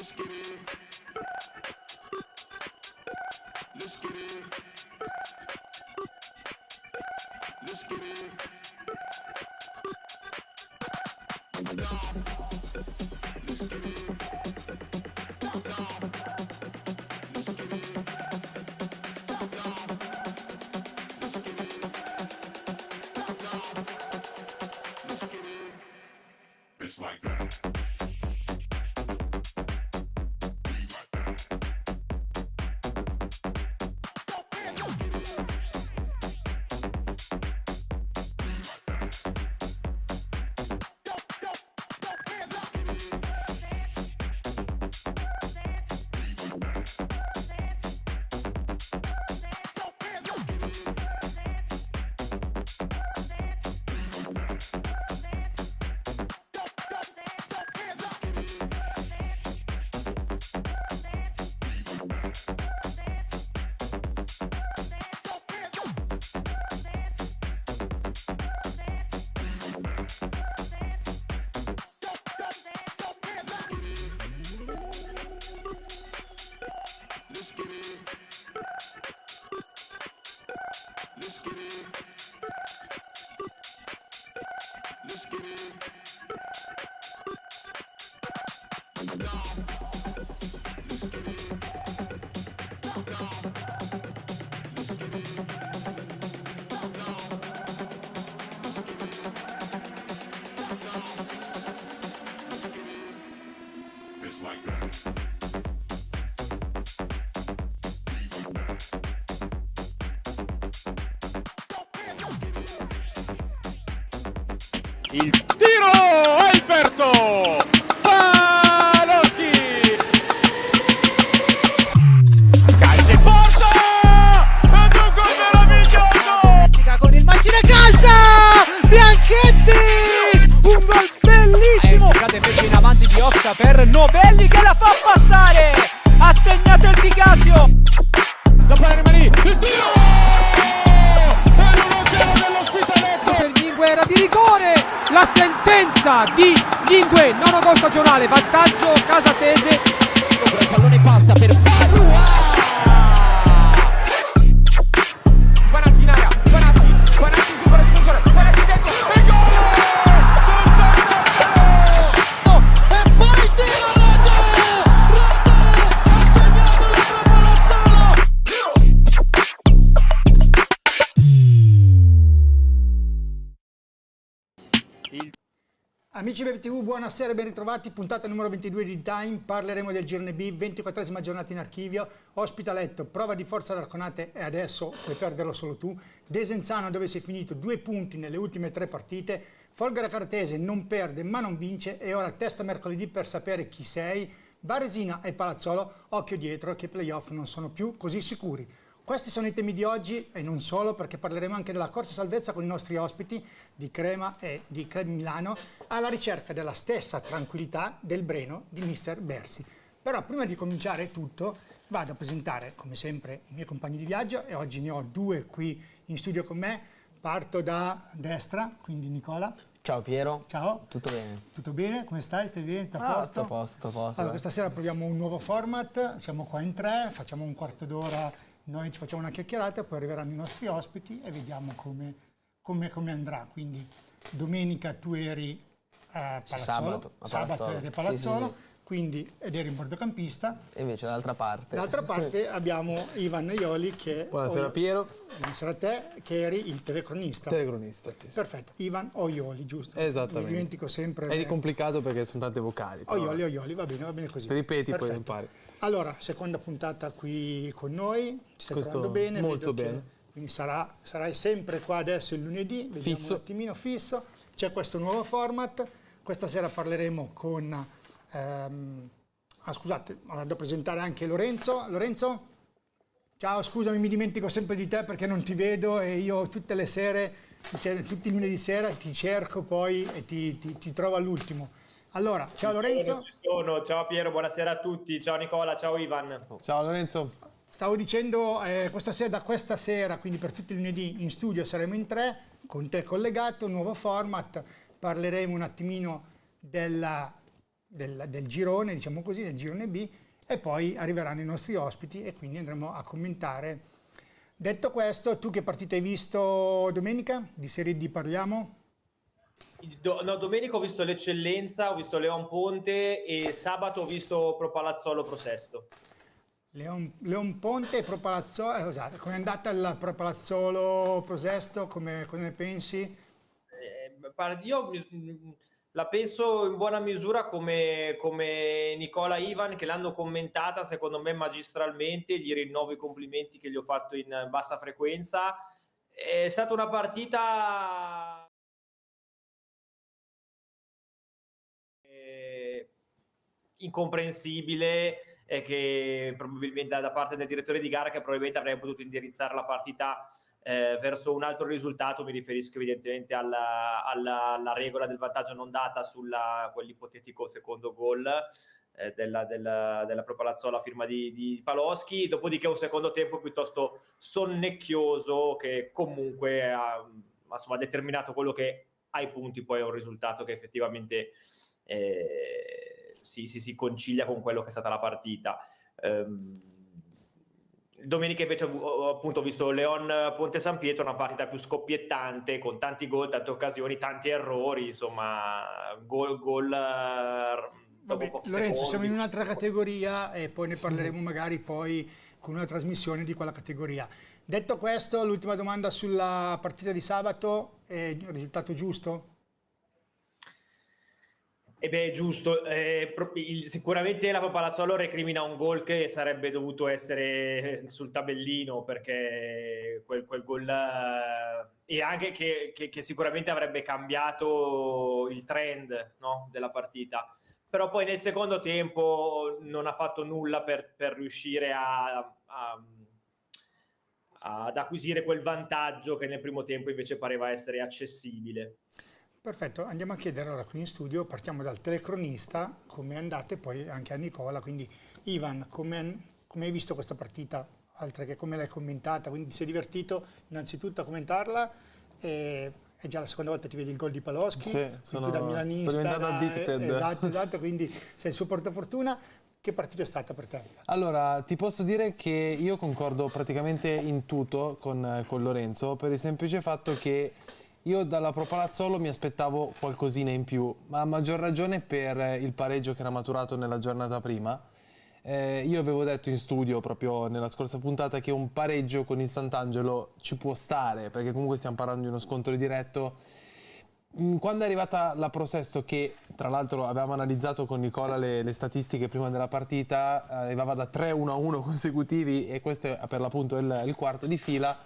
Let's get it. Let's get it. Let's get it. Let's get it. It's like that. It's like that. Il tiro Alberto Palocchi, calcio in porta ed un gol meraviglioso con il Mancini, calcia Bianchetti, un gol bellissimo, è invece in avanti di Oxa per Novelli che la fa passare, ha segnato il Picasso, la palla rimane lì, il tiro e l'1-0 dell'Ospitaletto per Lingue era di rigore, la sentenza di Lingue, nono gol stagionale, vantaggio Casatese, il pallone passa per Padua, Guanatti in area, Guanatti supera il difensore, Guanatti dentro, e gol! E poi tiro rete! Ha segnato la preparazione! Amici BBTV, buonasera e ben ritrovati, puntata numero 22 di Time, parleremo del girone B, 24esima giornata in archivio, Ospitaletto, prova di forza d'Arconate e adesso puoi perderlo solo tu, Desenzano dove sei finito 2 punti nelle ultime 3 partite, Folgora Cartese non perde ma non vince e ora testa mercoledì per sapere chi sei, Varesina e Palazzolo, occhio dietro che i playoff non sono più così sicuri. Questi sono i temi di oggi e non solo, perché parleremo anche della corsa salvezza con i nostri ospiti di Crema e di Club Milano alla ricerca della stessa tranquillità del Breno di Mister Bersi. Però prima di cominciare tutto vado a presentare come sempre i miei compagni di viaggio e oggi ne ho 2 qui in studio con me. Parto da destra, quindi Nicola. Ciao Piero. Ciao. Tutto bene? Tutto bene? Come stai? Stai bene? Tutto a posto? Sto a posto, a posto. Allora, questa sera proviamo un nuovo format, siamo qua in 3, facciamo un quarto d'ora, noi ci facciamo una chiacchierata, poi arriveranno i nostri ospiti e vediamo come andrà. Quindi domenica tu eri a Palazzolo, sabato eri a Palazzolo, sì. Quindi, ed eri in bordocampista. E invece dall'altra parte. Dall'altra parte abbiamo Ivan Aioli che... Buonasera Piero. Buonasera a te, che eri il telecronista. Telecronista, sì. Perfetto, Ivan Oioli, giusto? Esattamente. Mi dimentico sempre. È complicato perché sono tante vocali. però. Oioli, va bene così. Ripeti, Perfetto. poi impari. Allora, seconda puntata qui con noi, ci stai Questo trovando bene? molto vedo che- bene. quindi sarai sempre qua adesso il lunedì, vediamo Fisso. un attimino fisso. C'è questo nuovo format, questa sera parleremo con... scusate, devo presentare anche Lorenzo. Lorenzo? Ciao, scusami, mi dimentico sempre di te perché non ti vedo e io tutte le sere, cioè, tutti i lunedì sera ti cerco poi e ti trovo all'ultimo. Allora, ciao Lorenzo. Ci sono. Ciao Piero, buonasera a tutti. Ciao Nicola, ciao Ivan. Ciao Lorenzo. Stavo dicendo, da questa sera, quindi per tutti i lunedì in studio saremo in 3, con te collegato, nuovo format, parleremo un attimino della del girone, diciamo così, del girone B, e poi arriveranno i nostri ospiti e quindi andremo a commentare. Detto questo, tu che partita hai visto domenica? Di Serie D parliamo? No, domenica ho visto l'Eccellenza, ho visto Leon Ponte e sabato ho visto Pro Palazzolo Pro Sesto. Leon Ponte e Pro Palazzolo, esatto. Come è andata il Pro Palazzolo Pro Sesto? Come ne pensi? Io la penso in buona misura come Nicola Ivan, che l'hanno commentata secondo me magistralmente, gli rinnovo i complimenti che gli ho fatto in bassa frequenza. È stata una partita incomprensibile, che probabilmente da parte del direttore di gara, che probabilmente avrebbe potuto indirizzare la partita verso un altro risultato. Mi riferisco evidentemente alla regola del vantaggio non data quell'ipotetico secondo gol della Pro Palazzolo a firma di Paloschi. Dopodiché un secondo tempo piuttosto sonnecchioso, che comunque ha determinato quello che ai punti poi è un risultato che effettivamente si concilia con quello che è stata la partita. Domenica invece ho visto Leon Ponte San Pietro, una partita più scoppiettante, con tanti gol, tante occasioni, tanti errori, insomma, gol dopo Vabbè, pochi Lorenzo, secondi. siamo in un'altra categoria e poi ne parleremo magari poi con una trasmissione di quella categoria. Detto questo, l'ultima domanda sulla partita di sabato, è il risultato giusto? Giusto, sicuramente la Palazzolo recrimina un gol che sarebbe dovuto essere sul tabellino, perché quel gol e anche che sicuramente avrebbe cambiato il trend, no, della partita. Però poi nel secondo tempo non ha fatto nulla per riuscire ad acquisire quel vantaggio che nel primo tempo invece pareva essere accessibile. Perfetto, andiamo a chiedere allora qui in studio, partiamo dal telecronista, come andate, poi anche a Nicola. Quindi Ivan, come hai visto questa partita, oltre che come l'hai commentata? Quindi ti sei divertito innanzitutto a commentarla, e è già la seconda volta che ti vedi il gol di Paloschi, Sì, quindi tu da milanista, sono diventato addicted. esatto, quindi sei il suo portafortuna. Che partita è stata per te? Allora, ti posso dire che io concordo praticamente in tutto con Lorenzo, per il semplice fatto che io dalla Pro Palazzolo mi aspettavo qualcosina in più, ma a maggior ragione per il pareggio che era maturato nella giornata prima. Io avevo detto in studio proprio nella scorsa puntata che un pareggio con il Sant'Angelo ci può stare, perché comunque stiamo parlando di uno scontro diretto. Quando è arrivata la Pro Sesto, che tra l'altro avevamo analizzato con Nicola le statistiche prima della partita, arrivava da 3-1-1 consecutivi e questo è per l'appunto il quarto di fila.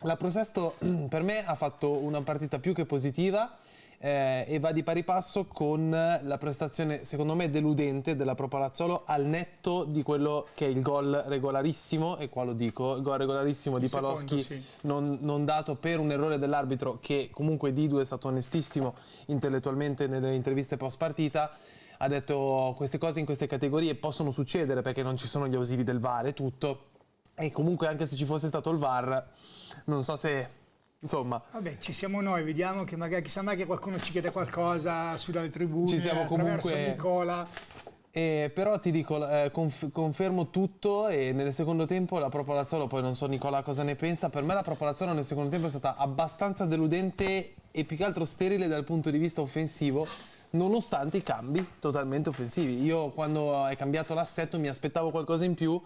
La Pro Sesto per me ha fatto una partita più che positiva e va di pari passo con la prestazione secondo me deludente della Pro Palazzolo, al netto di quello che è il gol regolarissimo, e qua lo dico, il gol regolarissimo di Paloschi, sì. non dato per un errore dell'arbitro, che comunque Didu è stato onestissimo intellettualmente nelle interviste post partita. Ha detto queste cose in queste categorie possono succedere perché non ci sono gli ausili del VAR e tutto, e comunque anche se ci fosse stato il VAR non so se, insomma, Vabbè, ci siamo noi, vediamo che magari chissà mai che qualcuno ci chiede qualcosa su dalle tribune, Ci siamo attraverso comunque- Nicola. però ti dico, confermo tutto, e nel secondo tempo la Pro Palazzolo, poi non so Nicola cosa ne pensa, per me la Pro Palazzolo nel secondo tempo è stata abbastanza deludente e più che altro sterile dal punto di vista offensivo, nonostante i cambi totalmente offensivi. Io quando è cambiato l'assetto mi aspettavo qualcosa in più.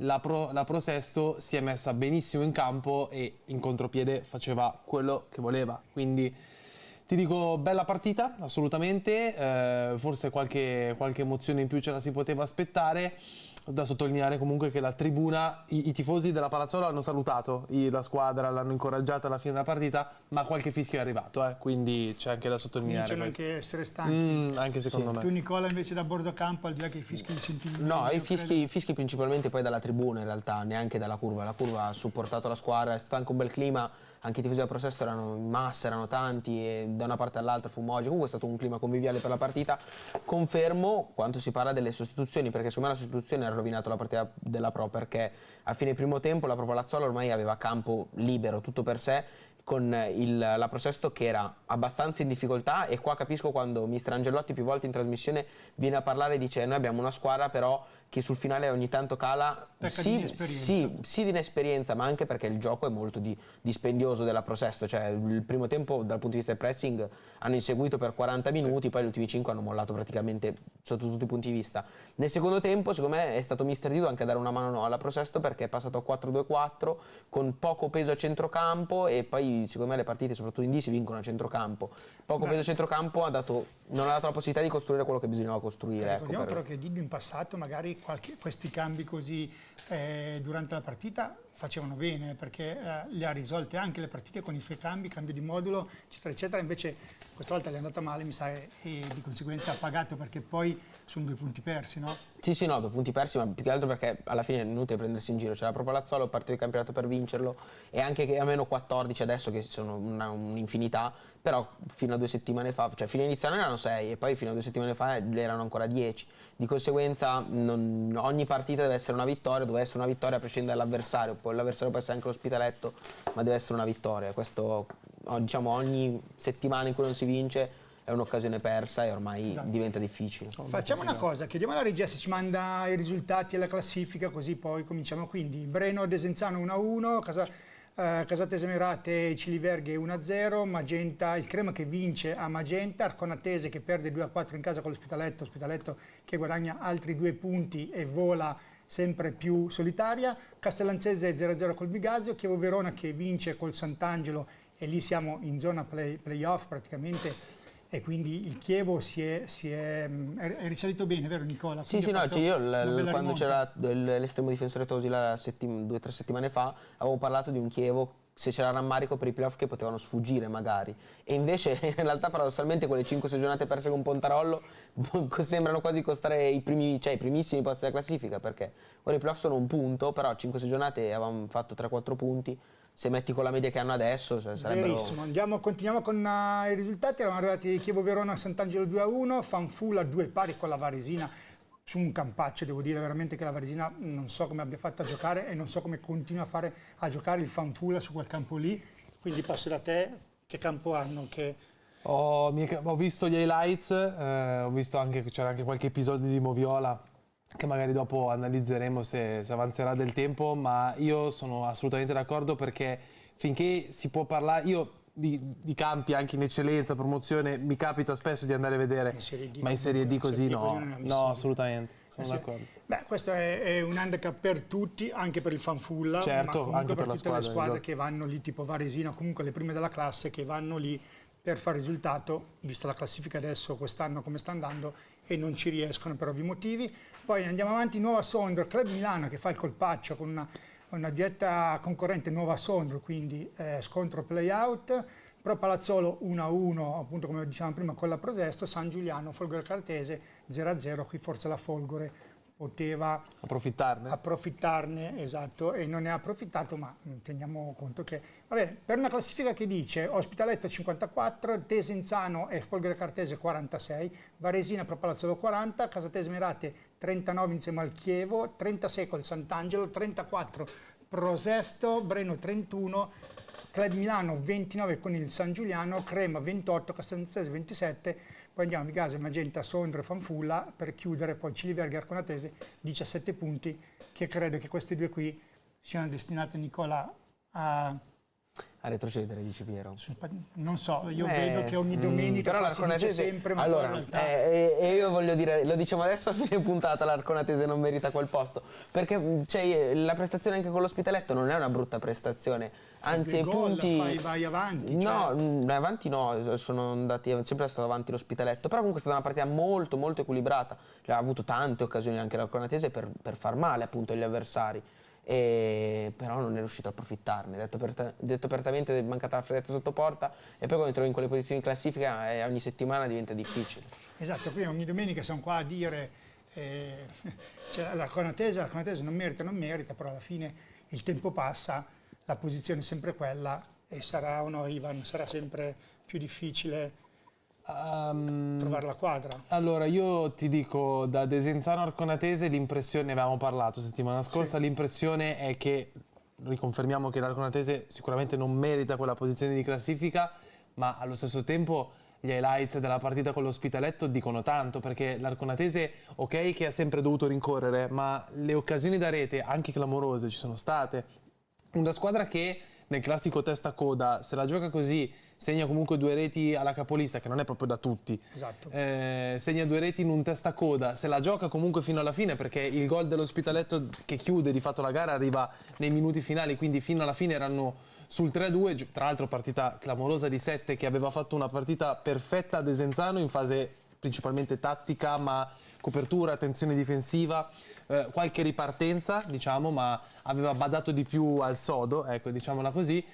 La Pro Sesto si è messa benissimo in campo e in contropiede faceva quello che voleva, quindi ti dico bella partita assolutamente, forse qualche emozione in più ce la si poteva aspettare. Da sottolineare comunque che la tribuna, i tifosi della Palazzolo hanno salutato la squadra, l'hanno incoraggiata alla fine della partita, ma qualche fischio è arrivato, quindi c'è anche da sottolineare Cominciano questo. anche a essere stanchi. Anche secondo me. Tu Nicola invece da bordo campo, al di là che i fischi li senti? No, i fischi principalmente poi dalla tribuna in realtà, neanche dalla curva. La curva ha supportato la squadra, è stato anche un bel clima, anche i tifosi della Pro Sesto erano in massa, erano tanti e da una parte all'altra fu omogeneo, comunque è stato un clima conviviale per la partita. Confermo quanto si parla delle sostituzioni, perché secondo me la sostituzione ha rovinato la partita della Pro, perché a fine primo tempo la Pro Palazzolo ormai aveva campo libero, tutto per sé, con la Prosesto che era abbastanza in difficoltà, e qua capisco quando mister Angellotti più volte in trasmissione viene a parlare e dice noi abbiamo una squadra però che sul finale ogni tanto cala, Pecca di inesperienza. sì di inesperienza, ma anche perché il gioco è molto dispendioso della Prosesto, cioè il primo tempo dal punto di vista del pressing hanno inseguito per 40 minuti, poi gli ultimi 5 hanno mollato praticamente sotto tutti i punti di vista. Nel secondo tempo secondo me è stato mister Dido anche a dare una mano alla Prosesto, perché è passato a 4-2-4 con poco peso a centrocampo, e poi secondo me le partite soprattutto in D si vincono a centrocampo. Poco peso a centrocampo non ha dato la possibilità di costruire quello che bisognava costruire. Ricordiamo però che Dido in passato magari questi cambi così durante la partita facevano bene, perché le ha risolte anche le partite con i suoi cambio di modulo, eccetera, eccetera. Invece questa volta gli è andata male, mi sa, e di conseguenza ha pagato, perché poi sono 2 punti persi, no? Sì, no, 2 punti persi, ma più che altro perché alla fine è inutile prendersi in giro. C'era proprio Lazzolo, partito di campionato per vincerlo, e anche che a meno 14 adesso, che sono un'infinità, però fino a 2 settimane fa, cioè fino iniziale erano 6 e poi fino a 2 settimane fa erano ancora 10. Di conseguenza ogni partita deve essere una vittoria a prescindere dall'avversario. Poi l'avversario può essere anche l'Ospitaletto, ma deve essere una vittoria. Questo, diciamo, ogni settimana in cui non si vince è un'occasione persa e ormai diventa difficile. Facciamo una cosa, chiediamo alla regia se ci manda i risultati e la classifica, così poi cominciamo. Quindi Breno Desenzano 1-1, Casatese Merate Ciliverghe 1-0, Magenta, il Crema che vince a Magenta, Arconatese che perde 2-4 in casa con l'Ospitaletto che guadagna altri 2 punti e vola sempre più solitaria, Castellanzese 0-0 col Bigasio, Chievo Verona che vince col Sant'Angelo, e lì siamo in zona playoff praticamente, e quindi il Chievo è risalito bene, vero Nicola? Sì, no, cioè io quando c'era l'estremo difensore Tosi 2 o 3 settimane fa avevo parlato di un Chievo, se c'era rammarico per i playoff, che potevano sfuggire magari, e invece in realtà paradossalmente quelle 5-6 giornate perse con Pontarollo sembrano quasi costare i primissimi posti della classifica, perché ora i playoff sono un punto, però 5-6 giornate avevamo fatto 3-4 punti. Se metti con la media che hanno adesso sarebbero... Verissimo, continuiamo con i risultati. Eravamo arrivati Chievo Verona, Sant'Angelo 2-1, Fanfula 2 pari con la Varesina, su un campaccio. Devo dire veramente che la Varesina non so come abbia fatto a giocare, e non so come continua a giocare il Fanfula su quel campo lì. Quindi passo da te, che campo hanno? Ho visto gli highlights, ho visto anche che c'era anche qualche episodio di Moviola che magari dopo analizzeremo se avanzerà del tempo, ma io sono assolutamente d'accordo, perché finché si può parlare, io di campi anche in eccellenza, promozione, mi capita spesso di andare a vedere, ma in Serie D così no, assolutamente, sono d'accordo. Beh, questo è un handicap per tutti, anche per il Fanfulla, certo, ma comunque anche per tutte le squadre esatto. che vanno lì, tipo Varesina, comunque le prime della classe, che vanno lì per fare risultato, vista la classifica adesso quest'anno come sta andando, e non ci riescono per ovvi motivi. Poi andiamo avanti, Nuova Sondrio, Club Milano che fa il colpaccio con una diretta concorrente, Nuova Sondrio, quindi scontro play-out. Pro Palazzolo 1-1, appunto come dicevamo prima, con la Prosesto. San Giuliano, Folgore Cartese 0-0, qui forse la Folgore poteva approfittarne, esatto, e non ne ha approfittato, ma teniamo conto che, va bene, per una classifica che dice Ospitaletto 54, Desenzano e Folgore Cartese 46, Varesina Pro Palazzolo 40, Casatese Merate 39 insieme al Chievo, 36 col Sant'Angelo, 34 Prosesto, Breno 31, Club Milano 29 con il San Giuliano, Crema 28, Castellanzese 27, poi andiamo a Bigasio, Magenta, Sondrio e Fanfulla per chiudere, poi Ciliverghe e Arconatese 17 punti, che credo che questi due qui siano destinati, Nicola, a retrocedere, dice Piero. Non so, io vedo che ogni domenica però si dice sempre, ma allora, in realtà... e io voglio dire, lo diciamo adesso a fine puntata, l'Arconatese non merita quel posto, perché cioè, la prestazione anche con l'Ospitaletto non è una brutta prestazione, anzi i punti... vai avanti. No, avanti no, sono andati, è sempre stato avanti l'Ospitaletto, però comunque è stata una partita molto molto equilibrata, ha avuto tante occasioni anche l'Arconatese per far male appunto agli avversari. Però non è riuscito a approfittarne, detto apertamente, è mancata la freddezza sotto porta, e poi quando trovi in quelle posizioni di classifica ogni settimana diventa difficile. Esatto, qui ogni domenica siamo qua a dire cioè, l'Arconatese non merita, però alla fine il tempo passa, la posizione è sempre quella, e sarà o no, Ivan, sarà sempre più difficile trovare la quadra. Allora, io ti dico, da Desenzano Arconatese l'impressione, ne avevamo parlato settimana scorsa, sì. L'impressione è che riconfermiamo che l'Arconatese sicuramente non merita quella posizione di classifica, ma allo stesso tempo gli highlights della partita con l'Ospitaletto dicono tanto, perché l'Arconatese, ok, che ha sempre dovuto rincorrere, ma le occasioni da rete, anche clamorose, ci sono state. Una squadra che nel classico testa-coda, se la gioca così, segna comunque 2 reti alla capolista, che non è proprio da tutti. Esatto. Segna 2 reti in un testa-coda, se la gioca comunque fino alla fine, perché il gol dell'Ospitaletto che chiude di fatto la gara arriva nei minuti finali, quindi fino alla fine erano sul 3-2, tra l'altro partita clamorosa di Sette, che aveva fatto una partita perfetta a Desenzano in fase principalmente tattica, ma copertura, attenzione difensiva, qualche ripartenza, diciamo, ma aveva badato di più al sodo, ecco, diciamola così.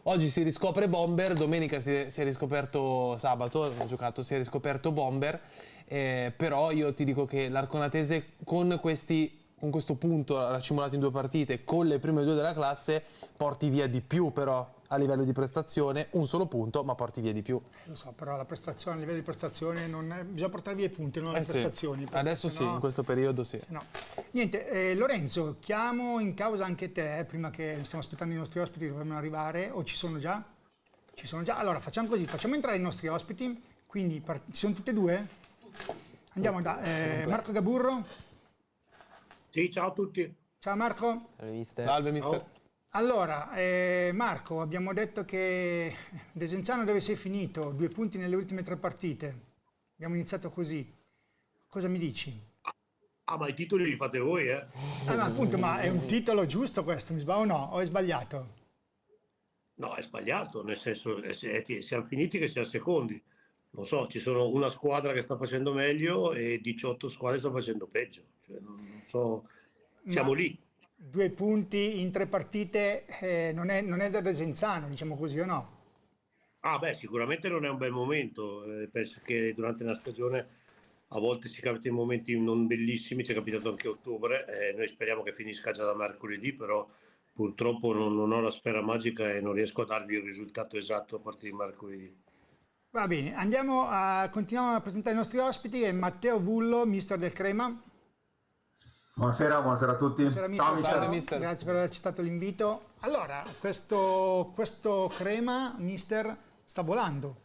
Oggi si riscopre Bomber, domenica si è riscoperto, sabato ho giocato, si è riscoperto Bomber, però io ti dico che l'Arconatese con questo punto racimolato in 2 partite, con le prime 2 della classe, porti via di più però a livello di prestazione, un solo punto, ma porti via di più. Lo so, però la prestazione, a livello di prestazione, bisogna portare via i punti, non le Sì. prestazioni. Adesso sì, in questo periodo sì. No. Niente, Lorenzo, chiamo in causa anche te, prima che stiamo aspettando i nostri ospiti, dovremmo arrivare, o ci sono già? Ci sono già? Allora facciamo così, facciamo entrare i nostri ospiti, quindi ci sono tutte e 2? Andiamo da Marco Gaburro. Sì, ciao a tutti. Ciao Marco. Salve mister. Allora, Marco, abbiamo detto che Desenzano dove sei finito? 2 punti nelle ultime 3 partite. Abbiamo iniziato così. Cosa mi dici? Ah, ma i titoli li fate voi, eh? Ma appunto, ma è un titolo giusto questo, mi sbaglio o no? O è sbagliato? No, è sbagliato, nel senso siamo finiti che siamo secondi. Non so, ci sono una squadra che sta facendo meglio e 18 squadre stanno facendo peggio. Cioè, non so, siamo lì. 2 punti in 3 partite non è da Desenzano, diciamo così, o no? Ah, beh, sicuramente non è un bel momento. Penso che durante la stagione a volte ci capita in momenti non bellissimi, ci è capitato anche a ottobre. Noi speriamo che finisca già da mercoledì, però purtroppo non ho la sfera magica e non riesco a darvi il risultato esatto a partire di mercoledì. Va bene, continuiamo a presentare i nostri ospiti. È Matteo Vullo, mister del Crema. Buonasera a tutti. Buonasera, mister. Ciao mister. Salve, mister. Grazie per aver accettato l'invito. Allora, questo Crema, mister, sta volando.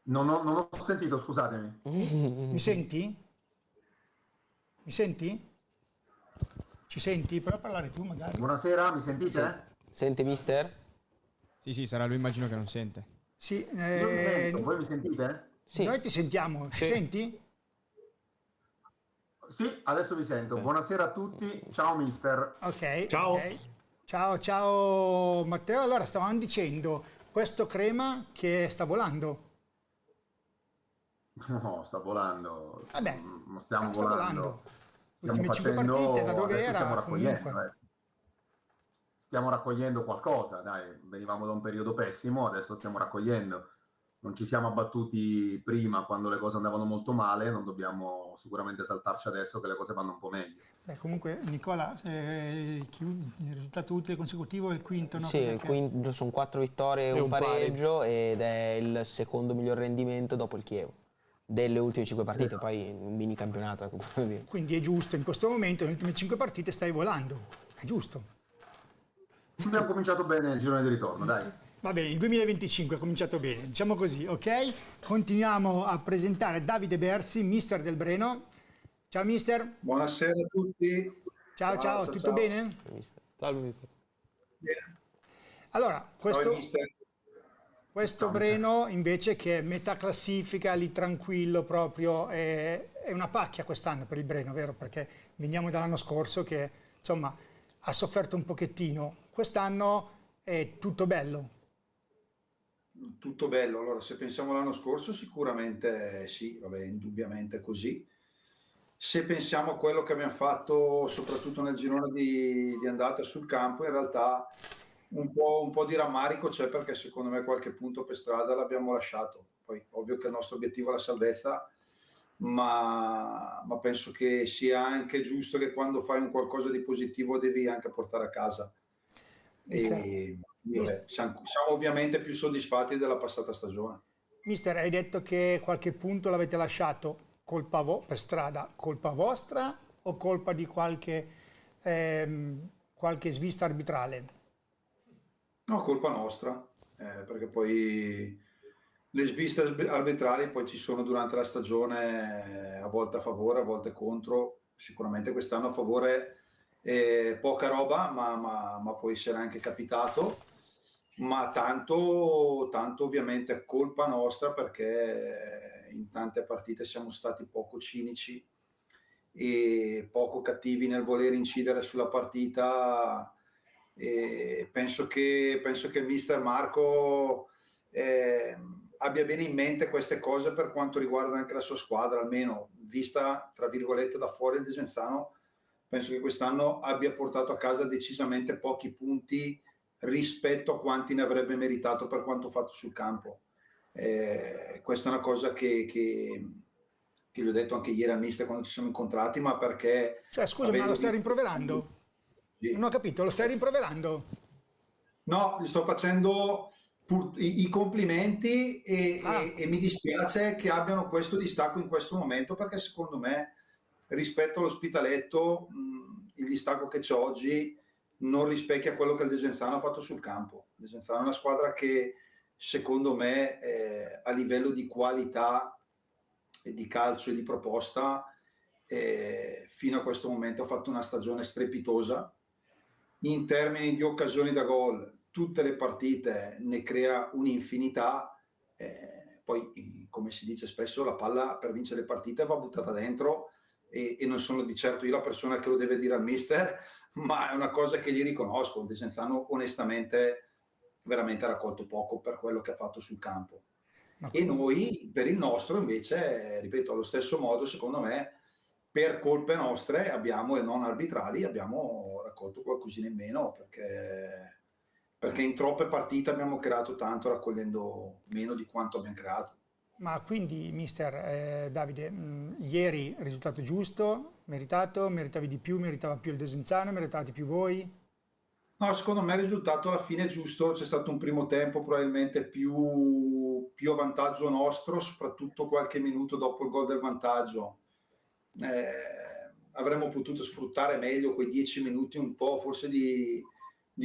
Non ho sentito, scusatemi. Mi senti? Mi senti? Ci senti? Puoi parlare tu magari? Buonasera, mi sentite? Sente mister? Sì, sarà lui, immagino che non sente. Sì, Io mi sento, voi mi sentite? Sì. noi ti sentiamo. Ci senti? Sì, adesso vi sento. Buonasera a tutti. Ciao mister. Ok. Ciao. ok. Ciao Matteo. Allora, stavamo dicendo, questo Crema che sta volando. No, sta volando. Vabbè, Non stiamo sta volando. Le Stiamo ultime 5 facendo... partite, da dove adesso era, stiamo raccogliendo, comunque. Stiamo raccogliendo qualcosa, dai. Venivamo da un periodo pessimo, adesso stiamo raccogliendo. Non ci siamo abbattuti prima quando le cose andavano molto male, non dobbiamo sicuramente saltarci adesso che le cose vanno un po' meglio. Beh, comunque, Nicola, il risultato utile consecutivo è il quinto, no? Sì, Perché- sono 4 vittorie e E un un pari. pareggio ed è il secondo miglior rendimento dopo il Chievo. Delle ultime 5 partite, poi un mini campionato. Ecco, per dire. Quindi è giusto, in questo momento, nelle ultime 5 partite stai volando. È giusto. Abbiamo cominciato bene il girone di ritorno, dai. Va bene, il 2025 è cominciato bene, diciamo così, ok? Continuiamo a presentare Davide Bersi, mister del Breno. Ciao mister. Buonasera a tutti. Ciao, tutto bene? Salve mister. Bene. Allora, questo Ciao, Breno invece che è metà classifica, lì tranquillo proprio, è una pacchia quest'anno per il Breno, vero? Perché veniamo dall'anno scorso che insomma ha sofferto un pochettino. Quest'anno è tutto bello. Tutto bello. Allora, se pensiamo all'anno scorso, sicuramente sì, vabbè, indubbiamente è così. Se pensiamo a quello che abbiamo fatto, soprattutto nel girone di andata sul campo, in realtà un po' di rammarico c'è, perché secondo me qualche punto per strada l'abbiamo lasciato. Poi, ovvio che il nostro obiettivo è la salvezza, ma penso che sia anche giusto che quando fai un qualcosa di positivo devi anche portare a casa. E siamo ovviamente più soddisfatti della passata stagione. Mister, hai detto che qualche punto l'avete lasciato colpa per strada, colpa vostra o colpa di qualche qualche svista arbitrale? No, colpa nostra, perché poi le sviste arbitrali poi ci sono durante la stagione, a volte a favore, a volte contro. Sicuramente quest'anno a favore poca roba, ma può essere anche capitato. Ma tanto ovviamente colpa nostra, perché in tante partite siamo stati poco cinici e poco cattivi nel voler incidere sulla partita. E penso che il mister Marco abbia bene in mente queste cose per quanto riguarda anche la sua squadra, almeno vista tra virgolette da fuori il Desenzano. Penso che quest'anno abbia portato a casa decisamente pochi punti rispetto a quanti ne avrebbe meritato per quanto fatto sul campo. Questa è una cosa che gli ho detto anche ieri al mister quando ci siamo incontrati, ma perché... Cioè, scusa, ma lo stai rimproverando? Sì. Non ho capito, lo stai rimproverando? No, gli sto facendo i complimenti e mi dispiace che abbiano questo distacco in questo momento, perché secondo me rispetto all'Ospitaletto il distacco che c'è oggi non rispecchia quello che il Desenzano ha fatto sul campo. Il Desenzano è una squadra che secondo me a livello di qualità e di calcio e di proposta fino a questo momento ha fatto una stagione strepitosa. In termini di occasioni da gol, tutte le partite ne crea un'infinità, poi come si dice spesso la palla per vincere le partite va buttata dentro e non sono di certo io la persona che lo deve dire al mister, ma è una cosa che gli riconosco. Il Desenzano onestamente veramente ha raccolto poco per quello che ha fatto sul campo. E noi per il nostro invece, ripeto, allo stesso modo secondo me per colpe nostre abbiamo, e non arbitrali, abbiamo raccolto qualcosina in meno, perché in troppe partite abbiamo creato tanto raccogliendo meno di quanto abbiamo creato. Ma quindi, mister Davide, ieri risultato giusto, meritato, meritavi di più, meritava più il Desenzano, meritavate più voi? No, secondo me il risultato alla fine è giusto, c'è stato un primo tempo probabilmente più a vantaggio nostro, soprattutto qualche minuto dopo il gol del vantaggio. Avremmo potuto sfruttare meglio quei 10 minuti un po' forse di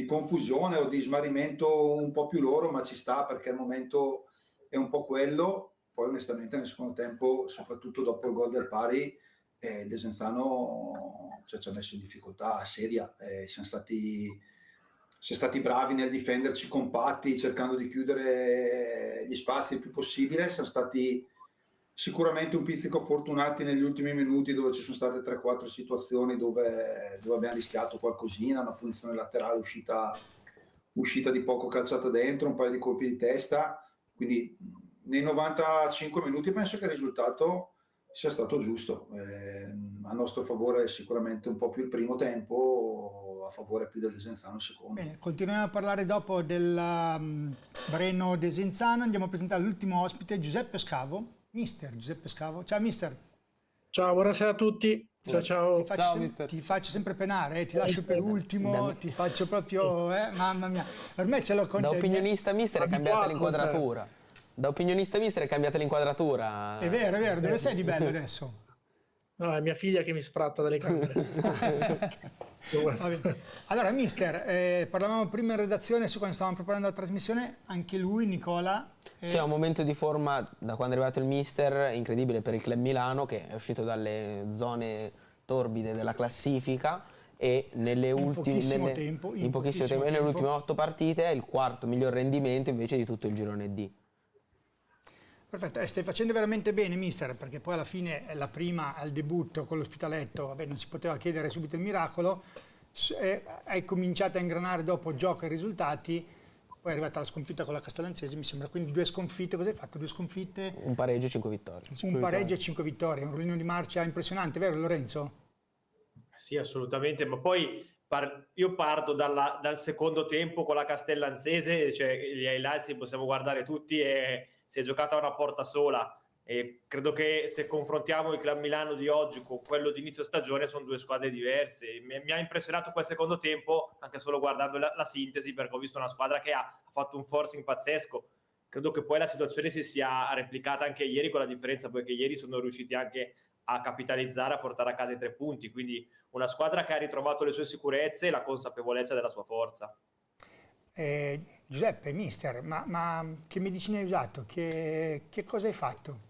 confusione o di smarrimento un po' più loro, ma ci sta perché il momento è un po' quello. Poi onestamente nel secondo tempo, soprattutto dopo il gol del pari, il Desenzano ci ha messo in difficoltà seria. Siamo stati bravi nel difenderci compatti, cercando di chiudere gli spazi il più possibile. Siamo stati sicuramente un pizzico fortunati negli ultimi minuti, dove ci sono state 3-4 situazioni dove abbiamo rischiato qualcosina, una punizione laterale uscita di poco calciata dentro, un paio di colpi di testa. Quindi nei 95 minuti penso che il risultato sia stato giusto. A nostro favore sicuramente un po' più il primo tempo, a favore più del Desenzano il secondo. Bene, continuiamo a parlare dopo del Breno Desenzano. Andiamo a presentare l'ultimo ospite, Giuseppe Scavo. Mister Giuseppe Scavo. Ciao mister. Ciao, buonasera a tutti. Ciao, ciao. Ti faccio sempre penare, ti lascio per ultimo, ti faccio proprio, mamma mia. Per me ce l'ho con Da te. opinionista mister è cambiata l'inquadratura. Da opinionista mister è cambiata l'inquadratura. È vero. Dove sei di bello adesso? No, è mia figlia che mi sfratta dalle camere. Allora, mister, parlavamo prima in redazione su quando stavamo preparando la trasmissione, anche lui, Nicola. Sì, è un momento di forma da quando è arrivato il mister incredibile per il Club Milano, che è uscito dalle zone torbide della classifica e nelle ultime nelle ultime 8 partite è il quarto miglior rendimento invece di tutto il girone D. Perfetto, stai facendo veramente bene mister, perché poi alla fine la prima al debutto con l'Ospitaletto, vabbè, non si poteva chiedere subito il miracolo, hai cominciato a ingranare dopo gioco e risultati, poi è arrivata la sconfitta con la Castellanzese, mi sembra, quindi 2 sconfitte, cosa hai fatto? 2 sconfitte? Un pareggio e 5 vittorie. Un pareggio e 5 vittorie, un rollino di marcia impressionante, vero Lorenzo? Sì, assolutamente, ma poi io parto dal secondo tempo con la Castellanzese, cioè gli highlights li possiamo guardare tutti e si è giocata a una porta sola e credo che se confrontiamo il Club Milano di oggi con quello di inizio stagione sono 2 squadre diverse. Mi ha impressionato quel secondo tempo anche solo guardando la sintesi, perché ho visto una squadra che ha fatto un forcing pazzesco. Credo che poi la situazione si sia replicata anche ieri, con la differenza poi che ieri sono riusciti anche a capitalizzare, a portare a casa i 3 punti. Quindi una squadra che ha ritrovato le sue sicurezze e la consapevolezza della sua forza. Giuseppe, mister, ma che medicina hai usato? Che cosa hai fatto?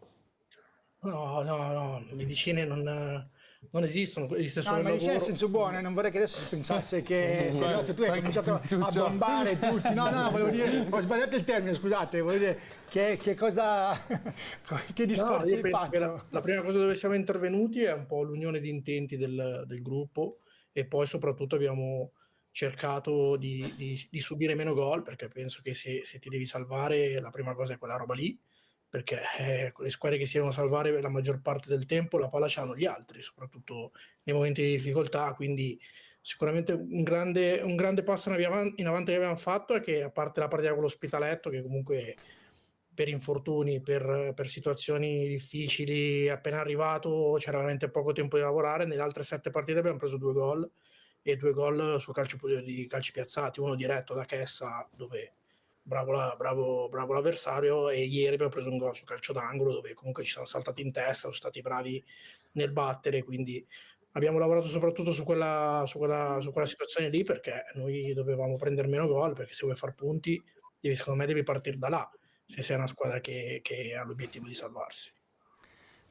No, medicine non esistono, esiste No, solo il ma medicina lavoro. nel senso buono, non vorrei che adesso si pensasse che sei arrivato tu e hai cominciato a bombare tutti. No, volevo dire, ho sbagliato il termine, scusate, volevo dire che cosa, che discorsi io hai penso che fatto? la prima cosa dove siamo intervenuti è un po' l'unione di intenti del gruppo, e poi soprattutto abbiamo cercato di subire meno gol, perché penso che se ti devi salvare la prima cosa è quella roba lì, perché le squadre che si devono salvare la maggior parte del tempo la palla c'hanno gli altri, soprattutto nei momenti di difficoltà. Quindi sicuramente un grande passo in avanti che abbiamo fatto è che, a parte la partita con l'Ospitaletto, che comunque per infortuni, per situazioni difficili, appena arrivato c'era veramente poco tempo di lavorare, nelle altre 7 partite abbiamo preso 2 gol, e 2 gol su di calci piazzati, uno diretto da Chessa, dove bravo l'avversario, e ieri abbiamo preso un gol su calcio d'angolo, dove comunque ci siamo saltati in testa, sono stati bravi nel battere. Quindi abbiamo lavorato soprattutto su quella situazione lì, perché noi dovevamo prendere meno gol, perché se vuoi far punti secondo me devi partire da là, se sei una squadra che ha l'obiettivo di salvarsi.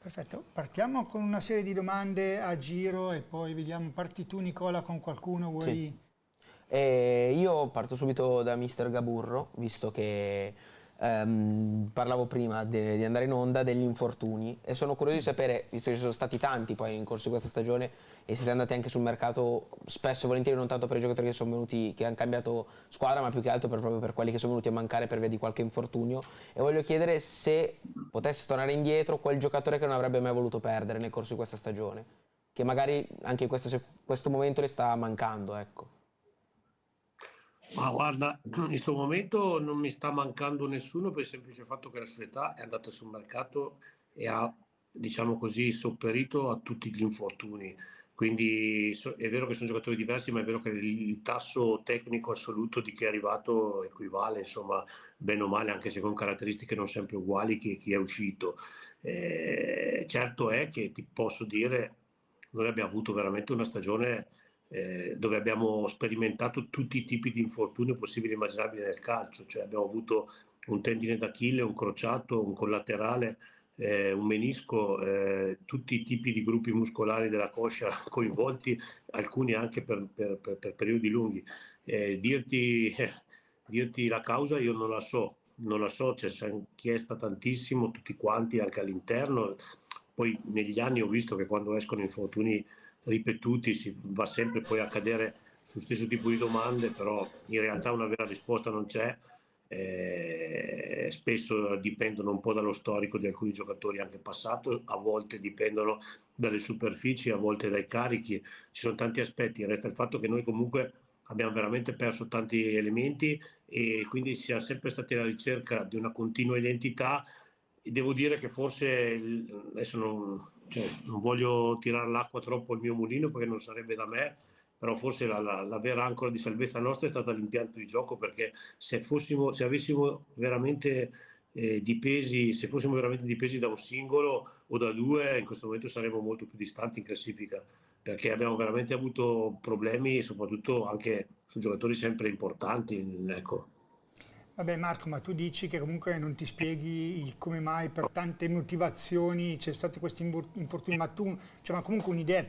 Perfetto, partiamo con una serie di domande a giro e poi vediamo, parti tu Nicola con qualcuno, vuoi... Sì. Io parto subito da Mister Gaburro, visto che parlavo prima di andare in onda degli infortuni, e sono curioso di sapere, visto che ci sono stati tanti poi in corso di questa stagione e siete andati anche sul mercato spesso e volentieri, non tanto per i giocatori che sono venuti, che hanno cambiato squadra, ma più che altro proprio per quelli che sono venuti a mancare per via di qualche infortunio, e voglio chiedere se potesse tornare indietro quel giocatore che non avrebbe mai voluto perdere nel corso di questa stagione, che magari anche in questo momento le sta mancando, ecco. Ma guarda, in questo momento non mi sta mancando nessuno, per il semplice fatto che la società è andata sul mercato e ha, diciamo così, sopperito a tutti gli infortuni. Quindi è vero che sono giocatori diversi, ma è vero che il tasso tecnico assoluto di chi è arrivato equivale, insomma, bene o male, anche se con caratteristiche non sempre uguali, che chi è uscito. Certo è che ti posso dire, noi abbiamo avuto veramente una stagione dove abbiamo sperimentato tutti i tipi di infortuni possibili e immaginabili nel calcio, cioè abbiamo avuto un tendine d'Achille, un crociato, un collaterale, un menisco, tutti i tipi di gruppi muscolari della coscia coinvolti, alcuni anche per periodi lunghi. Dirti la causa io non la so, ci siamo chiesta tantissimo tutti quanti, anche all'interno. Poi negli anni ho visto che quando escono infortuni ripetuti si va sempre poi a cadere sullo stesso tipo di domande, però in realtà una vera risposta non c'è. Spesso dipendono un po' dallo storico di alcuni giocatori anche passato, a volte dipendono dalle superfici, a volte dai carichi, ci sono tanti aspetti. Resta il fatto che noi comunque abbiamo veramente perso tanti elementi e quindi siamo sempre stati alla ricerca di una continua identità. E devo dire che forse adesso non voglio tirare l'acqua troppo al mio mulino perché non sarebbe da me, però forse la vera ancora di salvezza nostra è stata l'impianto di gioco, perché se avessimo veramente dipesi da un singolo o da due, in questo momento saremmo molto più distanti in classifica, perché abbiamo veramente avuto problemi, soprattutto anche su giocatori sempre importanti, ecco. Vabbè Marco, ma tu dici che comunque non ti spieghi il come mai per tante motivazioni c'è stati questi infortuni, ma comunque un'idea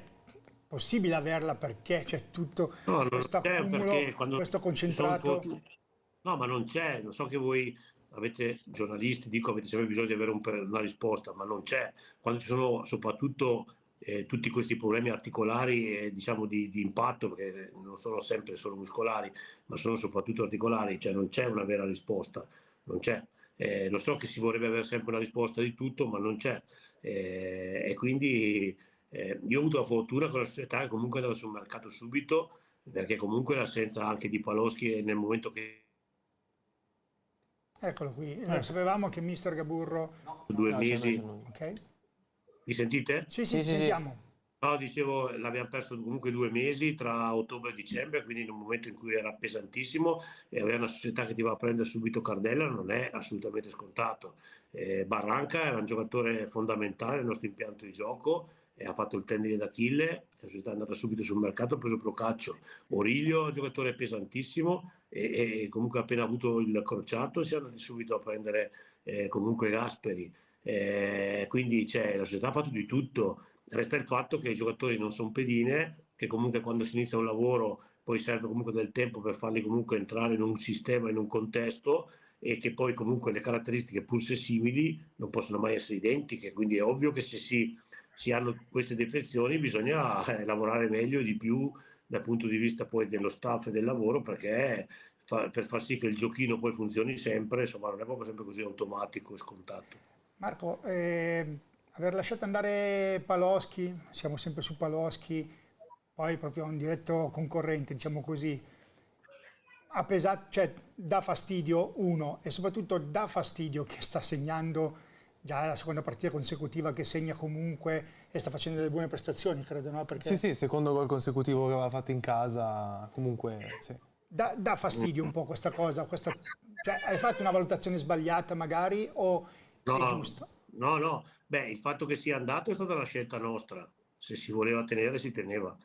possibile averla, perché c'è tutto questo accumulo, questo concentrato? No, ma non c'è, lo so che voi avete giornalisti, avete sempre bisogno di avere una risposta, ma non c'è. Quando ci sono soprattutto tutti questi problemi articolari diciamo di impatto, perché non sono sempre solo muscolari, ma sono soprattutto articolari, cioè non c'è una vera risposta, non c'è. Lo so che si vorrebbe avere sempre una risposta di tutto, ma non c'è. E quindi io ho avuto la fortuna con la società che comunque è andata sul mercato subito, perché comunque l'assenza anche di Paloschi nel momento che... Eccolo qui, sapevamo che mister Gaburro... 2 mesi... Ok. Mi sentite? Sì, sentiamo. No, dicevo, l'abbiamo perso comunque 2 mesi tra ottobre e dicembre, quindi in un momento in cui era pesantissimo e avere una società che ti va a prendere subito Cardella non è assolutamente scontato. Barranca era un giocatore fondamentale nel nostro impianto di gioco e ha fatto il tendine d'Achille, la società è andata subito sul mercato, ha preso Procaccio. Orilio è un giocatore pesantissimo e comunque appena avuto il crociato si è andati subito a prendere comunque Gasperi. Quindi la società ha fatto di tutto. Resta il fatto che i giocatori non sono pedine, che comunque quando si inizia un lavoro poi serve comunque del tempo per farli comunque entrare in un sistema, in un contesto, e che poi comunque le caratteristiche pur se simili non possono mai essere identiche, quindi è ovvio che se si hanno queste defezioni bisogna lavorare meglio e di più dal punto di vista poi dello staff e del lavoro, perché per far sì che il giochino poi funzioni sempre, insomma non è proprio sempre così automatico e scontato. Marco, aver lasciato andare Paloschi, siamo sempre su Paloschi, poi proprio un diretto concorrente, diciamo così, ha pesato, cioè dà fastidio uno, e soprattutto dà fastidio che sta segnando già la seconda partita consecutiva che segna comunque e sta facendo delle buone prestazioni, credo, no? Perché Sì, secondo gol consecutivo che aveva fatto in casa, comunque sì. dà fastidio un po' questa cosa, cioè hai fatto una valutazione sbagliata magari o è giusta? No, beh, il fatto che sia andato è stata la scelta nostra, se si voleva tenere si teneva.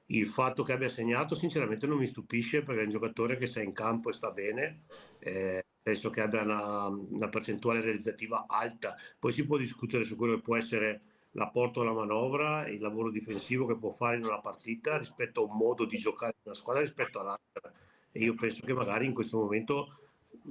Il fatto che abbia segnato sinceramente non mi stupisce, perché è un giocatore che sta in campo e sta bene, penso che abbia una percentuale realizzativa alta, poi si può discutere su quello che può essere l'apporto alla manovra, il lavoro difensivo che può fare in una partita rispetto a un modo di giocare in una squadra rispetto all'altra, e io penso che magari in questo momento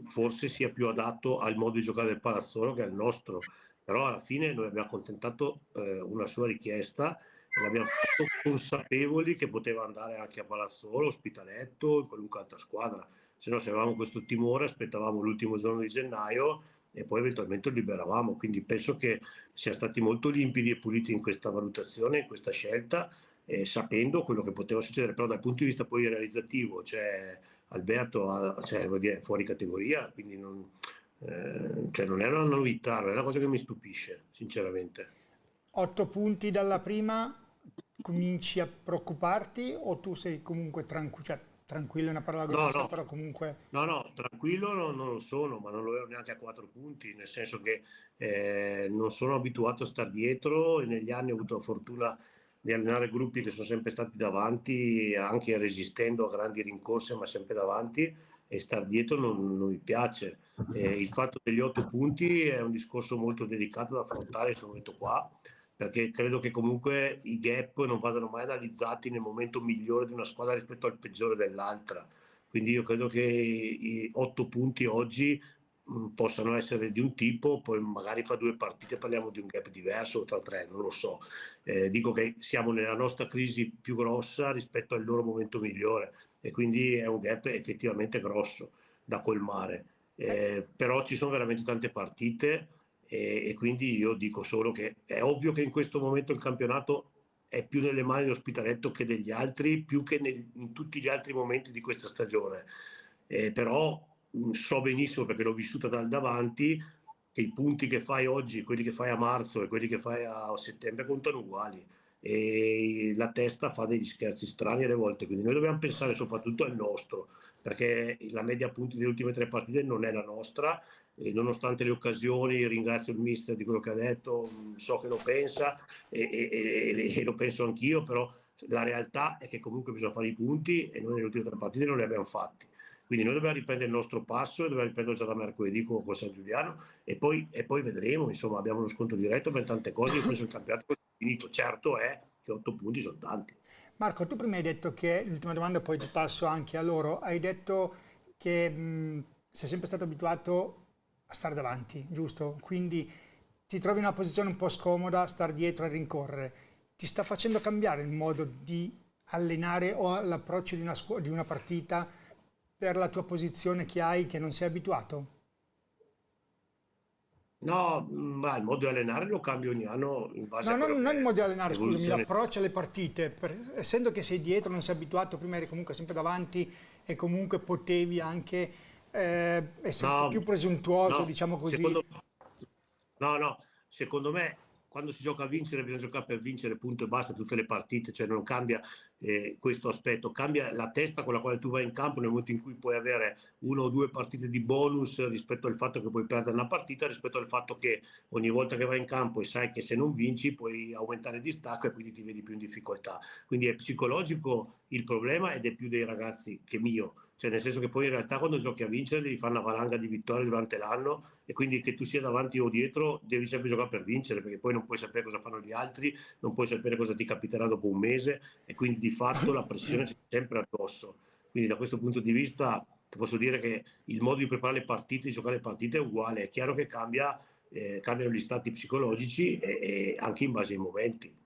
forse sia più adatto al modo di giocare del Palazzolo che al nostro, però alla fine noi abbiamo accontentato una sua richiesta e l'abbiamo fatto consapevoli che poteva andare anche a Palazzolo, Ospitaletto, in qualunque altra squadra, se no se avevamo questo timore aspettavamo l'ultimo giorno di gennaio e poi eventualmente lo liberavamo, quindi penso che siamo stati molto limpidi e puliti in questa valutazione, in questa scelta, sapendo quello che poteva succedere, però dal punto di vista poi realizzativo, Alberto vuol dire, fuori categoria, quindi non è una novità, non è una cosa che mi stupisce, sinceramente. 8 punti dalla prima, cominci a preoccuparti o tu sei comunque tranquillo è una parola grossa, No. però comunque... No, tranquillo non lo sono, ma non lo ero neanche a 4 punti, nel senso che non sono abituato a star dietro e negli anni ho avuto la fortuna di allenare gruppi che sono sempre stati davanti, anche resistendo a grandi rincorse, ma sempre davanti, e star dietro non mi piace. Il fatto degli 8 punti è un discorso molto delicato da affrontare in questo momento qua, perché credo che comunque i gap non vadano mai analizzati nel momento migliore di una squadra rispetto al peggiore dell'altra. Quindi io credo che i 8 punti oggi possano essere di un tipo, poi magari fra 2 partite parliamo di un gap diverso, o tra 3, non lo so. Dico che siamo nella nostra crisi più grossa rispetto al loro momento migliore e quindi è un gap effettivamente grosso da colmare. Però ci sono veramente tante partite e quindi io dico solo che è ovvio che in questo momento il campionato è più nelle mani dell'Ospitaletto che degli altri, più che in tutti gli altri momenti di questa stagione. Però so benissimo, perché l'ho vissuta dal davanti, che i punti che fai oggi, quelli che fai a marzo e quelli che fai a settembre contano uguali, e la testa fa degli scherzi strani alle volte, quindi noi dobbiamo pensare soprattutto al nostro, perché la media punti delle ultime 3 partite non è la nostra, e nonostante le occasioni ringrazio il mister di quello che ha detto, so che lo pensa e lo penso anch'io, però la realtà è che comunque bisogna fare i punti e noi nelle ultime 3 partite non li abbiamo fatti. Quindi noi dobbiamo riprendere il nostro passo e dobbiamo riprendere già da mercoledì con San Giuliano e poi vedremo, insomma abbiamo uno scontro diretto per tante cose, io penso che il campionato è finito, certo è che 8 punti sono tanti. Marco, tu prima hai detto che, l'ultima domanda poi ti passo anche a loro, hai detto che sei sempre stato abituato a stare davanti, giusto? Quindi ti trovi in una posizione un po' scomoda, star dietro e rincorrere. Ti sta facendo cambiare il modo di allenare o l'approccio di una partita per la tua posizione che hai, che non sei abituato? No, ma il modo di allenare lo cambio ogni anno in base a quello non il modo di allenare, scusami, l'evoluzione. l'approccio alle partite. Essendo che sei dietro, non sei abituato, prima eri comunque sempre davanti e comunque potevi anche essere più presuntuoso, diciamo così. Secondo me quando si gioca a vincere bisogna giocare per vincere, punto e basta, tutte le partite, cioè non cambia questo aspetto, cambia la testa con la quale tu vai in campo nel momento in cui puoi avere 1 o 2 partite di bonus rispetto al fatto che puoi perdere una partita, rispetto al fatto che ogni volta che vai in campo e sai che se non vinci puoi aumentare il distacco e quindi ti vedi più in difficoltà. Quindi è psicologico il problema ed è più dei ragazzi che mio. Cioè nel senso che poi in realtà quando giochi a vincere devi fare una valanga di vittorie durante l'anno e quindi che tu sia davanti o dietro devi sempre giocare per vincere, perché poi non puoi sapere cosa fanno gli altri, non puoi sapere cosa ti capiterà dopo un mese e quindi di fatto la pressione c'è sempre addosso. Quindi da questo punto di vista ti posso dire che il modo di preparare le partite, di giocare le partite è uguale. È chiaro che cambiano gli stati psicologici e anche in base ai momenti.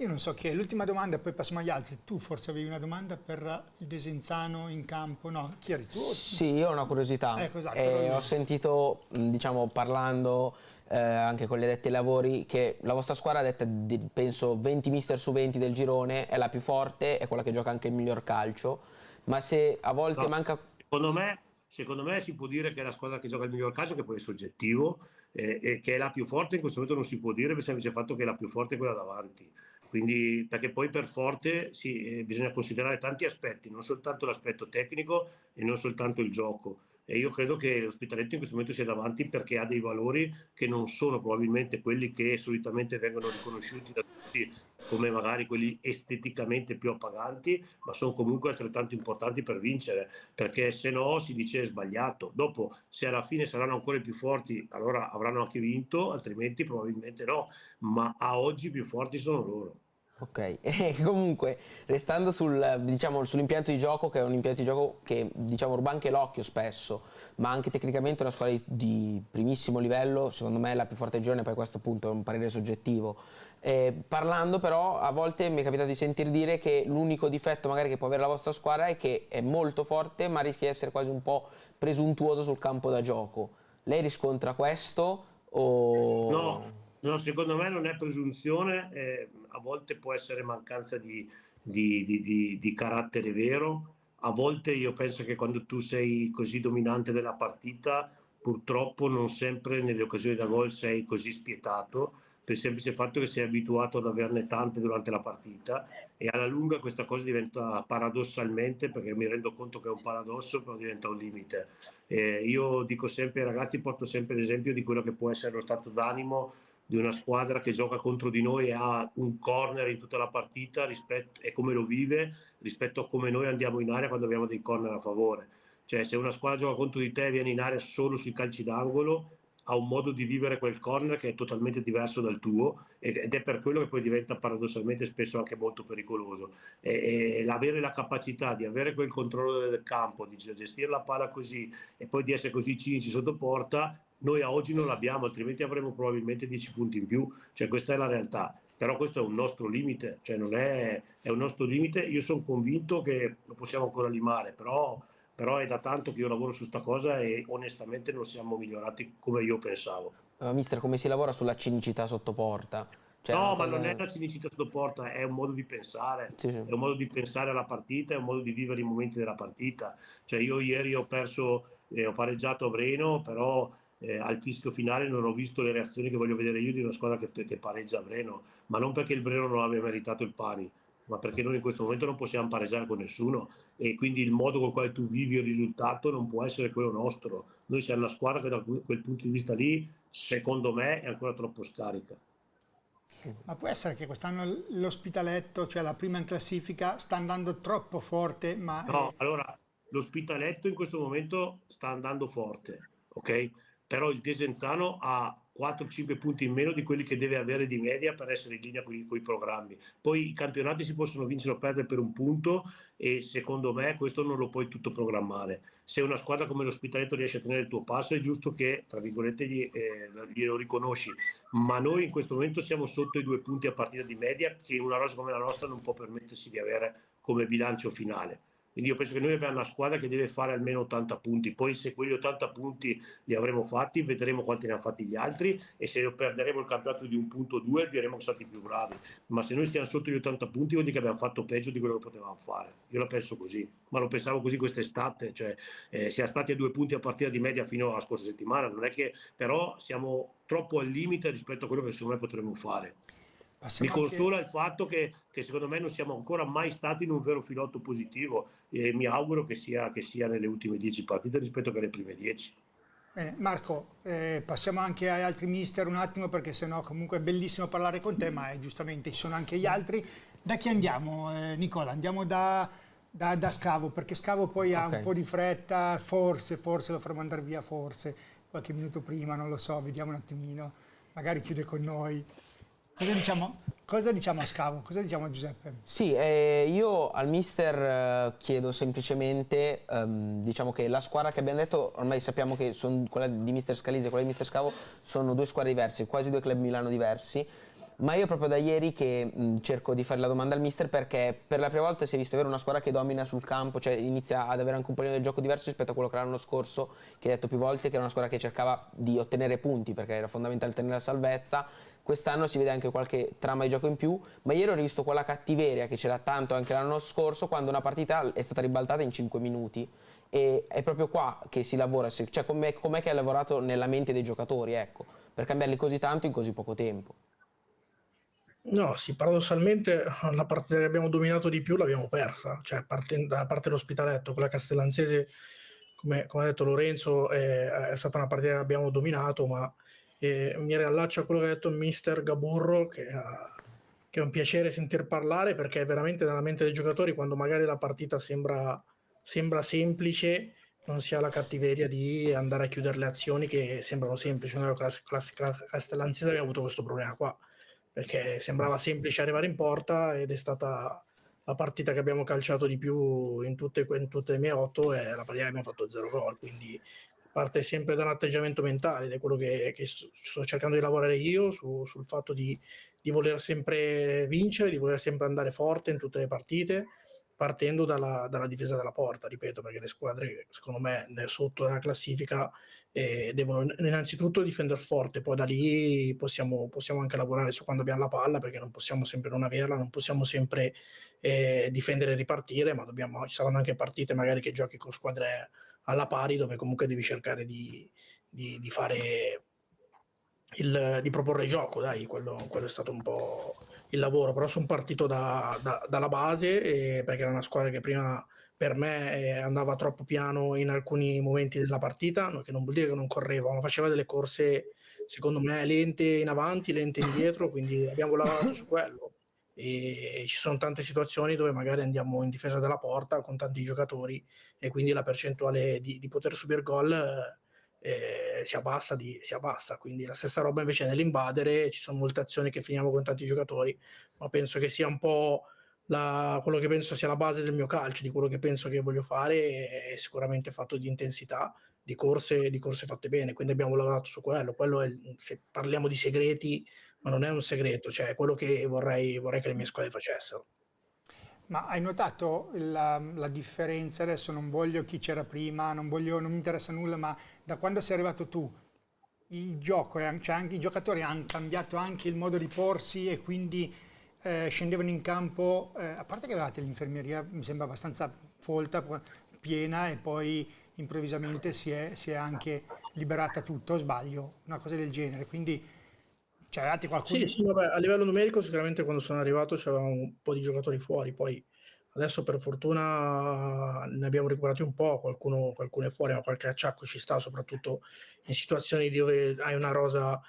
Io non so che è l'ultima domanda, poi passiamo agli altri. Tu forse avevi una domanda per il Desenzano in campo? No, chi eri tu? Sì, io ho una curiosità. Esatto, Ho sentito, diciamo, parlando anche con gli addetti ai lavori, che la vostra squadra, detta penso 20 mister su 20 del girone, è la più forte, è quella che gioca anche il miglior calcio, ma se a volte manca... Secondo me si può dire che è la squadra che gioca il miglior calcio, che poi è soggettivo, e che è la più forte in questo momento non si può dire, per il semplice fatto che la più forte è quella davanti. Quindi, perché poi per forte bisogna considerare tanti aspetti, non soltanto l'aspetto tecnico e non soltanto il gioco. E io credo che l'Ospitaletto in questo momento sia davanti perché ha dei valori che non sono probabilmente quelli che solitamente vengono riconosciuti da tutti come magari quelli esteticamente più appaganti, ma sono comunque altrettanto importanti per vincere, perché se no si dice sbagliato. Dopo, se alla fine saranno ancora i più forti, allora avranno anche vinto, altrimenti probabilmente no, ma a oggi i più forti sono loro. Ok, e comunque restando sull'impianto di gioco, che è un impianto di gioco che diciamo ruba anche l'occhio spesso, ma anche tecnicamente è una squadra di primissimo livello, secondo me è la più forte del girone, poi questo appunto è un parere soggettivo. Parlando però a volte mi è capitato di sentir dire che l'unico difetto magari che può avere la vostra squadra è che è molto forte ma rischia di essere quasi un po' presuntuoso sul campo da gioco. Lei riscontra questo o... No, secondo me non è presunzione, a volte può essere mancanza di carattere vero, a volte io penso che quando tu sei così dominante della partita, purtroppo non sempre nelle occasioni da gol sei così spietato, per il semplice fatto che sei abituato ad averne tante durante la partita e alla lunga questa cosa diventa paradossalmente, perché mi rendo conto che è un paradosso, però diventa un limite. Io dico sempre ai ragazzi, porto sempre l'esempio di quello che può essere lo stato d'animo di una squadra che gioca contro di noi e ha un corner in tutta la partita e come lo vive rispetto a come noi andiamo in area quando abbiamo dei corner a favore. Cioè se una squadra gioca contro di te e viene in area solo sui calci d'angolo, ha un modo di vivere quel corner che è totalmente diverso dal tuo ed è per quello che poi diventa paradossalmente spesso anche molto pericoloso. E avere la capacità di avere quel controllo del campo, di gestire la palla così e poi di essere così cinici sotto porta, noi a oggi non l'abbiamo, altrimenti avremo probabilmente 10 punti in più, cioè questa è la realtà. Però questo è un nostro limite, cioè non è un nostro limite, io sono convinto che lo possiamo ancora limare, però è da tanto che io lavoro su sta cosa e onestamente non siamo migliorati come io pensavo. Mister, come si lavora sulla cinicità sotto porta? Cioè, no, ma non è una cinicità sotto porta, è un modo di pensare, sì. È un modo di pensare alla partita, è un modo di vivere i momenti della partita. Cioè io ieri ho pareggiato a Breno, però al fischio finale non ho visto le reazioni che voglio vedere io di una squadra che pareggia a Breno, ma non perché il Breno non abbia meritato il pari, ma perché noi in questo momento non possiamo pareggiare con nessuno e quindi il modo con il quale tu vivi il risultato non può essere quello nostro. Noi siamo una squadra che da quel punto di vista lì, secondo me, è ancora troppo scarica. Ma può essere che quest'anno l'Ospitaletto, cioè la prima in classifica, sta andando troppo forte? No, allora, l'Ospitaletto in questo momento sta andando forte, ok? Però il Desenzano ha 4-5 punti in meno di quelli che deve avere di media per essere in linea con i programmi. Poi i campionati si possono vincere o perdere per un punto e secondo me questo non lo puoi tutto programmare. Se una squadra come l'Ospitaletto riesce a tenere il tuo passo è giusto che, tra virgolette, glielo riconosci, ma noi in questo momento siamo sotto i 2 punti a partita di media che una rosa come la nostra non può permettersi di avere come bilancio finale. Quindi io penso che noi abbiamo una squadra che deve fare almeno 80 punti, poi se quegli 80 punti li avremo fatti vedremo quanti ne hanno fatti gli altri, e se perderemo il campionato di 1 punto o 2 diremo che siamo stati più bravi, ma se noi stiamo sotto gli 80 punti vuol dire che abbiamo fatto peggio di quello che potevamo fare. Io la penso così, ma lo pensavo così quest'estate, cioè siamo stati a 2 punti a partita di media fino alla scorsa settimana, non è che, però siamo troppo al limite rispetto a quello che secondo me potremmo fare. Mi consola il fatto che secondo me non siamo ancora mai stati in un vero filotto positivo, e mi auguro che sia nelle ultime 10 partite rispetto che alle prime 10. Bene, Marco, passiamo anche agli altri mister un attimo, perché sennò comunque è bellissimo parlare con te, ma giustamente ci sono anche gli altri. Da chi andiamo, Nicola? Andiamo da Scavo, perché Scavo poi ha un po' di fretta, forse lo faremo andare via, forse qualche minuto prima, non lo so, vediamo un attimino, magari chiude con noi. Cosa diciamo a Scavo? Cosa diciamo a Giuseppe? Sì, io al mister chiedo semplicemente, diciamo che la squadra che abbiamo detto, ormai sappiamo che quella di mister Scalise e quella di mister Scavo sono 2 squadre diverse, quasi 2 club Milano diversi, ma io proprio da ieri che cerco di fare la domanda al mister, perché per la prima volta si è visto avere una squadra che domina sul campo, cioè inizia ad avere anche un po' di gioco diverso rispetto a quello che era l'anno scorso, che hai detto più volte che era una squadra che cercava di ottenere punti perché era fondamentale tenere la salvezza. Quest'anno si vede anche qualche trama di gioco in più, ma ieri ho rivisto quella cattiveria che c'era tanto anche l'anno scorso, quando una partita è stata ribaltata in 5 minuti, e è proprio qua che si lavora, cioè com'è che ha lavorato nella mente dei giocatori, ecco, per cambiarli così tanto in così poco tempo. No, sì, paradossalmente la partita che abbiamo dominato di più l'abbiamo persa, cioè da parte dell'Ospitaletto, quella castellanzese, come ha detto Lorenzo, è stata una partita che abbiamo dominato, ma mi riallaccio a quello che ha detto il mister Gaburro, che è un piacere sentir parlare, perché è veramente nella mente dei giocatori, quando magari la partita sembra semplice, non si ha la cattiveria di andare a chiudere le azioni che sembrano semplici. Noi con la castellanzese abbiamo avuto questo problema qua, perché sembrava semplice arrivare in porta, ed è stata la partita che abbiamo calciato di più in tutte le mie 8, e la partita che abbiamo fatto 0 gol, quindi parte sempre da un atteggiamento mentale, ed è quello che sto cercando di lavorare io, sul fatto di voler sempre vincere, di voler sempre andare forte in tutte le partite, partendo dalla difesa della porta, ripeto, perché le squadre, secondo me, sotto la classifica devono innanzitutto difendere forte, poi da lì possiamo anche lavorare su quando abbiamo la palla, perché non possiamo sempre non averla, non possiamo sempre difendere e ripartire, ma ci saranno anche partite magari che giochi con squadre alla pari, dove comunque devi cercare di fare di proporre gioco, dai, quello è stato un po' il lavoro, però sono partito dalla base, perché era una squadra che prima per me andava troppo piano in alcuni momenti della partita, che non vuol dire che non correva, ma faceva delle corse secondo me lente in avanti, lente indietro, quindi abbiamo lavorato su quello, e ci sono tante situazioni dove magari andiamo in difesa della porta con tanti giocatori, e quindi la percentuale di poter subire gol si abbassa, quindi la stessa roba invece nell'invadere, ci sono molte azioni che finiamo con tanti giocatori, ma penso che sia un po' quello che penso sia la base del mio calcio, di quello che penso che voglio fare, è sicuramente fatto di intensità, di corse fatte bene, quindi abbiamo lavorato su quello è, se parliamo di segreti, ma non è un segreto, cioè è quello che vorrei che le mie squadre facessero. Ma hai notato la differenza? Adesso non voglio chi c'era prima, non mi interessa nulla, ma da quando sei arrivato tu, il gioco, cioè anche i giocatori hanno cambiato anche il modo di porsi, e quindi scendevano in campo, a parte che avevate l'infermeria, mi sembra abbastanza folta, piena, e poi improvvisamente si è anche liberata tutto, o sbaglio? Una cosa del genere, quindi avevate qualcuno? Sì, vabbè, a livello numerico sicuramente quando sono arrivato c'avevamo un po' di giocatori fuori, poi adesso per fortuna ne abbiamo recuperati un po', qualcuno è fuori, ma qualche acciacco ci sta, soprattutto in situazioni dove hai una rosa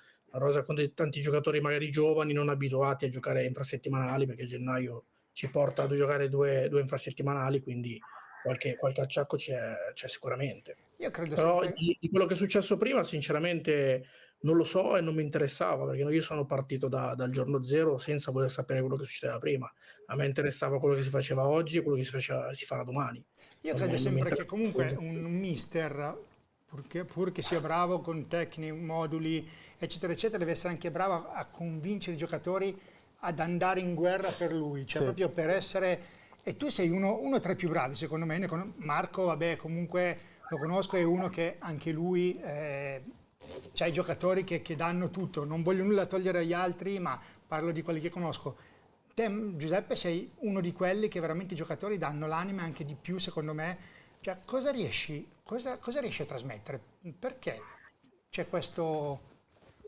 con tanti giocatori magari giovani, non abituati a giocare infrasettimanali, perché gennaio ci porta a giocare due infrasettimanali, quindi qualche acciacco c'è sicuramente. Io credo Però sempre... di quello che è successo prima sinceramente non lo so, e non mi interessava, perché io sono partito dal giorno zero senza voler sapere quello che succedeva prima. A me interessava quello che si faceva oggi e quello che si farà domani. Io credo sempre che comunque un mister, pur che sia bravo con tecniche, moduli, eccetera, eccetera, deve essere anche bravo a convincere i giocatori ad andare in guerra per lui, cioè proprio per essere E tu sei uno tra i più bravi, secondo me. Marco, vabbè, comunque lo conosco, è uno che anche lui c'ha i giocatori che danno tutto. Non voglio nulla togliere agli altri, ma parlo di quelli che conosco. Te, Giuseppe, sei uno di quelli che veramente i giocatori danno l'anima, anche di più, secondo me. Cioè, cosa riesci a trasmettere? Perché c'è questo...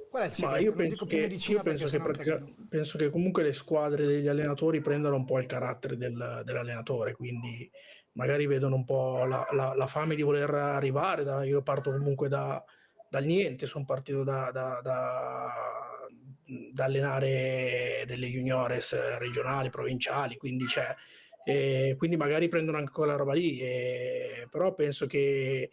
Qual è il segreto? Ma io Non dico più medicina perché sennò è un casino. penso che comunque le squadre degli allenatori prendano un po' il carattere dell'allenatore, quindi magari vedono un po' la fame di voler arrivare. Io parto comunque dal niente, sono partito da allenare delle juniores regionali, provinciali, quindi quindi magari prendono anche quella roba lì, però penso che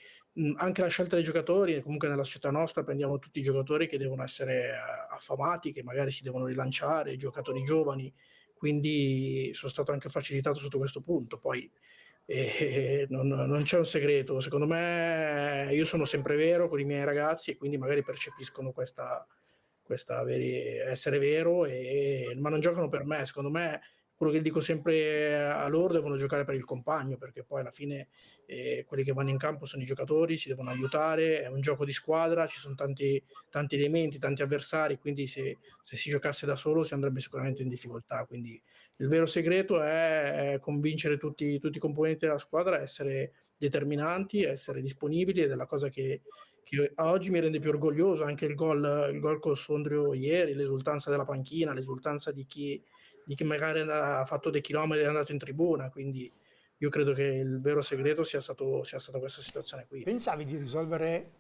anche la scelta dei giocatori, comunque nella società nostra prendiamo tutti i giocatori che devono essere affamati, che magari si devono rilanciare, giocatori giovani, quindi sono stato anche facilitato sotto questo punto. Poi non c'è un segreto, secondo me io sono sempre vero con i miei ragazzi e quindi magari percepiscono questa essere vero, ma non giocano per me. Secondo me quello che dico sempre a loro, devono giocare per il compagno, perché poi alla fine quelli che vanno in campo sono i giocatori, si devono aiutare, è un gioco di squadra, ci sono tanti elementi, tanti avversari, quindi se si giocasse da solo si andrebbe sicuramente in difficoltà. Quindi il vero segreto è convincere tutti i componenti della squadra, essere determinanti, essere disponibili, ed è la cosa che oggi mi rende più orgoglioso. Anche il gol col Sondrio ieri, l'esultanza della panchina, l'esultanza di chi magari ha fatto dei chilometri e è andato in tribuna. Quindi io credo che il vero segreto sia stato questa situazione qui. Pensavi di risolvere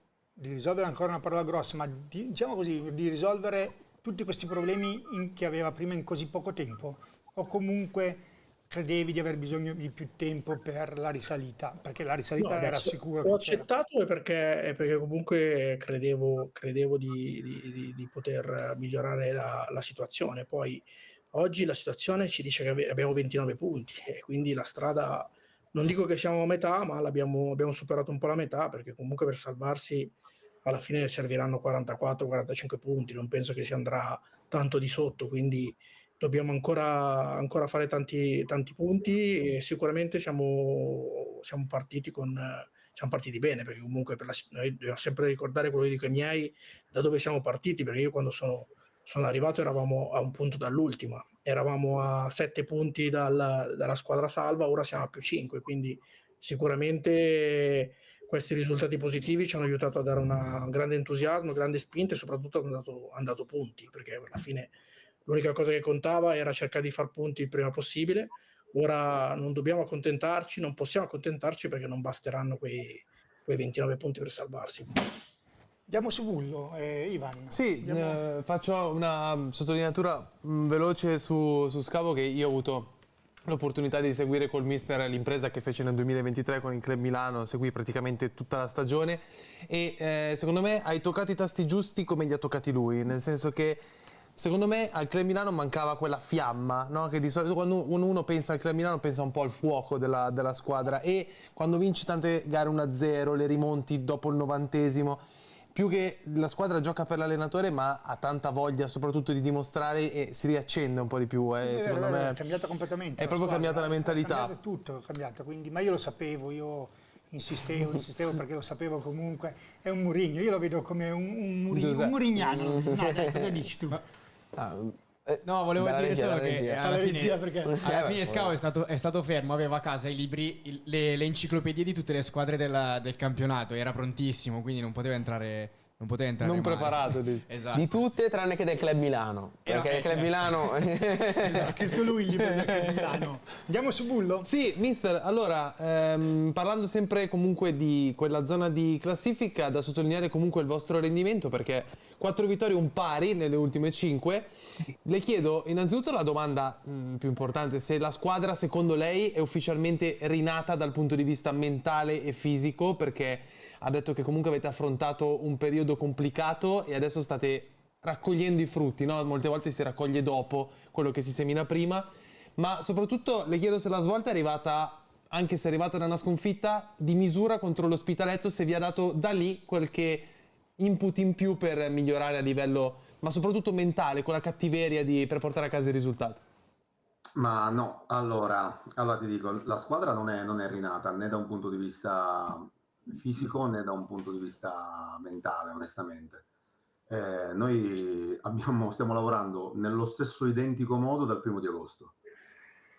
ancora una parola grossa, ma diciamo così, di risolvere tutti questi problemi che aveva prima in così poco tempo? O comunque credevi di aver bisogno di più tempo per la risalita? Perché la risalita era sicura. Ho accettato perché comunque credevo di poter migliorare la situazione. Poi oggi la situazione ci dice che abbiamo 29 punti e quindi la strada, non dico che siamo a metà, ma abbiamo superato un po' la metà, perché comunque per salvarsi alla fine serviranno 44-45 punti, non penso che si andrà tanto di sotto, quindi dobbiamo ancora fare tanti punti, e sicuramente siamo partiti bene, perché comunque noi dobbiamo sempre ricordare quello che dico ai miei, da dove siamo partiti, perché io quando sono arrivato eravamo a un punto dall'ultima, eravamo a 7 punti dalla squadra salva, ora siamo a più 5, quindi sicuramente questi risultati positivi ci hanno aiutato a dare un grande entusiasmo, grande spinta, e soprattutto hanno dato punti, perché alla fine l'unica cosa che contava era cercare di far punti il prima possibile. Ora non dobbiamo accontentarci, non possiamo accontentarci, perché non basteranno quei 29 punti per salvarsi. Andiamo su Vullo, Ivan. Sì, faccio una sottolineatura veloce su Scavo, che io ho avuto l'opportunità di seguire col mister l'impresa che fece nel 2023 con il Club Milano, seguì praticamente tutta la stagione, e secondo me hai toccato i tasti giusti come li ha toccati lui, nel senso che secondo me al Club Milano mancava quella fiamma, no? Che di solito quando uno pensa al Club Milano pensa un po' al fuoco della squadra, e quando vinci tante gare 1-0, le rimonti dopo il 90esimo, più che la squadra gioca per l'allenatore, ma ha tanta voglia soprattutto di dimostrare, e si riaccende un po' di più. Secondo me è cambiata completamente. È proprio cambiata la mentalità. È cambiato tutto, è cambiata, quindi, ma io lo sapevo, io insistevo perché lo sapevo comunque. È un Mourinho, io lo vedo come un Murignano. No, dai, cosa dici tu? No, volevo dire solo che alla fine Scavo è stato fermo, aveva a casa i libri, le enciclopedie di tutte le squadre del campionato, era prontissimo, quindi non poteva entrare non preparato, dici. Esatto. Di tutte tranne che del Club Milano, perché il Club Milano ha scritto lui il libro del Club Milano. Andiamo su Bullo? Sì, mister, allora parlando sempre comunque di quella zona di classifica, da sottolineare comunque il vostro rendimento, perché 4 vittorie, un pari nelle ultime 5. Le chiedo innanzitutto la domanda più importante: se la squadra secondo lei è ufficialmente rinata dal punto di vista mentale e fisico, perché ha detto che comunque avete affrontato un periodo complicato e adesso state raccogliendo i frutti, no? Molte volte si raccoglie dopo quello che si semina prima, ma soprattutto le chiedo se la svolta è arrivata, anche se è arrivata da una sconfitta, di misura contro l'Ospitaletto, se vi ha dato da lì qualche input in più per migliorare a livello, ma soprattutto mentale, con la cattiveria per portare a casa il risultato. Ma no, allora ti dico, la squadra non è rinata né da un punto di vista fisico né da un punto di vista mentale, onestamente. Noi stiamo lavorando nello stesso identico modo dal 1° di agosto.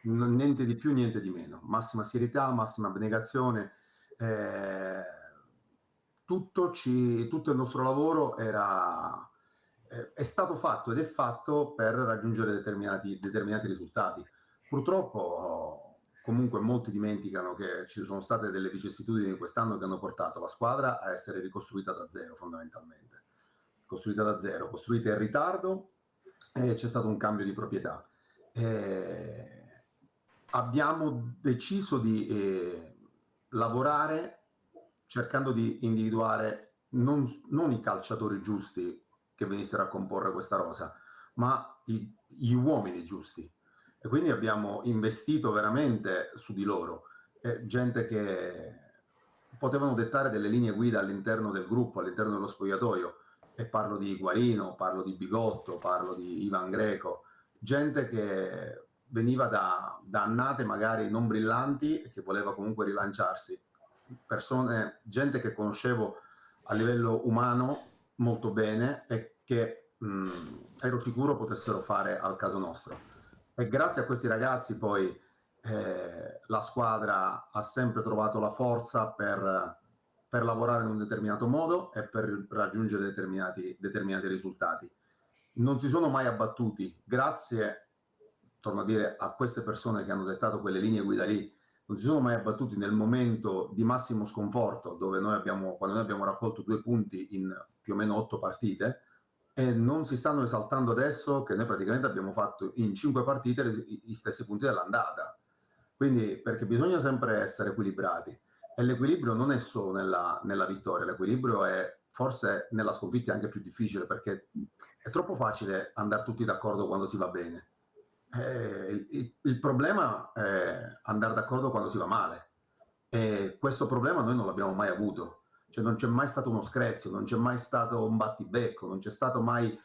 Niente di più, niente di meno. Massima serietà, massima abnegazione. Tutto il nostro lavoro è stato fatto ed è fatto per raggiungere determinati risultati. Purtroppo, comunque, molti dimenticano che ci sono state delle vicissitudini quest'anno che hanno portato la squadra a essere ricostruita da zero, fondamentalmente. Costruita in ritardo, e c'è stato un cambio di proprietà. Abbiamo deciso di lavorare cercando di individuare non i calciatori giusti che venissero a comporre questa rosa, ma gli uomini giusti. E quindi abbiamo investito veramente su di loro, gente che potevano dettare delle linee guida all'interno del gruppo, all'interno dello spogliatoio, e parlo di Guarino, parlo di Bigotto, parlo di Ivan Greco, gente che veniva da annate magari non brillanti e che voleva comunque rilanciarsi, gente che conoscevo a livello umano molto bene e che ero sicuro potessero fare al caso nostro. E grazie a questi ragazzi poi la squadra ha sempre trovato la forza per lavorare in un determinato modo e per raggiungere determinati risultati. Non si sono mai abbattuti, grazie, torno a dire, a queste persone che hanno dettato quelle linee guida lì. Non si sono mai abbattuti nel momento di massimo sconforto, quando noi abbiamo raccolto 2 punti in più o meno 8 partite, e non si stanno esaltando adesso che noi praticamente abbiamo fatto in 5 partite gli stessi punti dell'andata. Quindi, perché bisogna sempre essere equilibrati, e l'equilibrio non è solo nella vittoria, l'equilibrio è forse nella sconfitta anche più difficile, perché è troppo facile andare tutti d'accordo quando si va bene. Il problema è andare d'accordo quando si va male, e questo problema noi non l'abbiamo mai avuto. Cioè, non c'è mai stato uno screzio, non c'è mai stato un battibecco, non c'è stato mai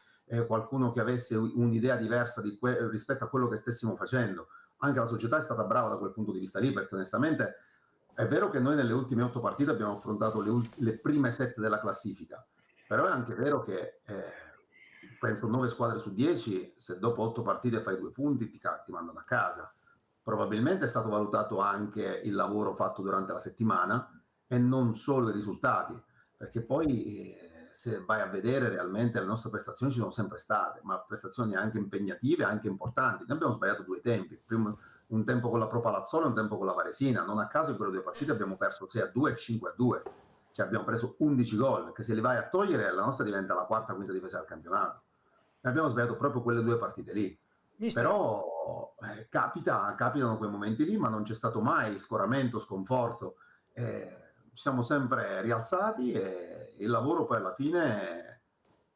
qualcuno che avesse un'idea diversa rispetto a quello che stessimo facendo. Anche la società è stata brava da quel punto di vista lì, perché onestamente è vero che noi nelle ultime 8 partite abbiamo affrontato le prime 7 della classifica, però è anche vero che penso 9 squadre su 10, se dopo 8 partite fai 2 punti ti mandano a casa. Probabilmente è stato valutato anche il lavoro fatto durante la settimana e non solo i risultati, perché poi se vai a vedere realmente le nostre prestazioni ci sono sempre state, ma prestazioni anche impegnative, anche importanti. Noi abbiamo sbagliato 2 tempi, prima un tempo con la Pro Palazzolo e un tempo con la Varesina. Non a caso in quelle 2 partite abbiamo perso 6-2 e 5-2, cioè abbiamo preso 11 gol, che se li vai a togliere la nostra diventa la 4ª difesa del campionato. E abbiamo sbagliato proprio quelle 2 partite lì. Però capitano quei momenti lì, ma non c'è stato mai scoramento, sconforto. Ci siamo sempre rialzati e il lavoro poi alla fine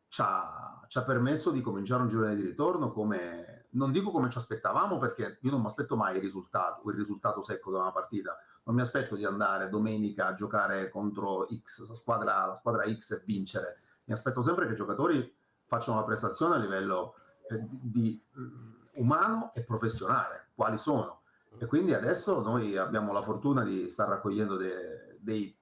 ci ha permesso di cominciare un girone di ritorno come, non dico come ci aspettavamo, perché io non mi aspetto mai il risultato secco da una partita. Non mi aspetto di andare domenica a giocare contro la squadra X e vincere. Mi aspetto sempre che i giocatori facciano la prestazione a livello umano e professionale, quali sono. E quindi adesso noi abbiamo la fortuna di star raccogliendo dei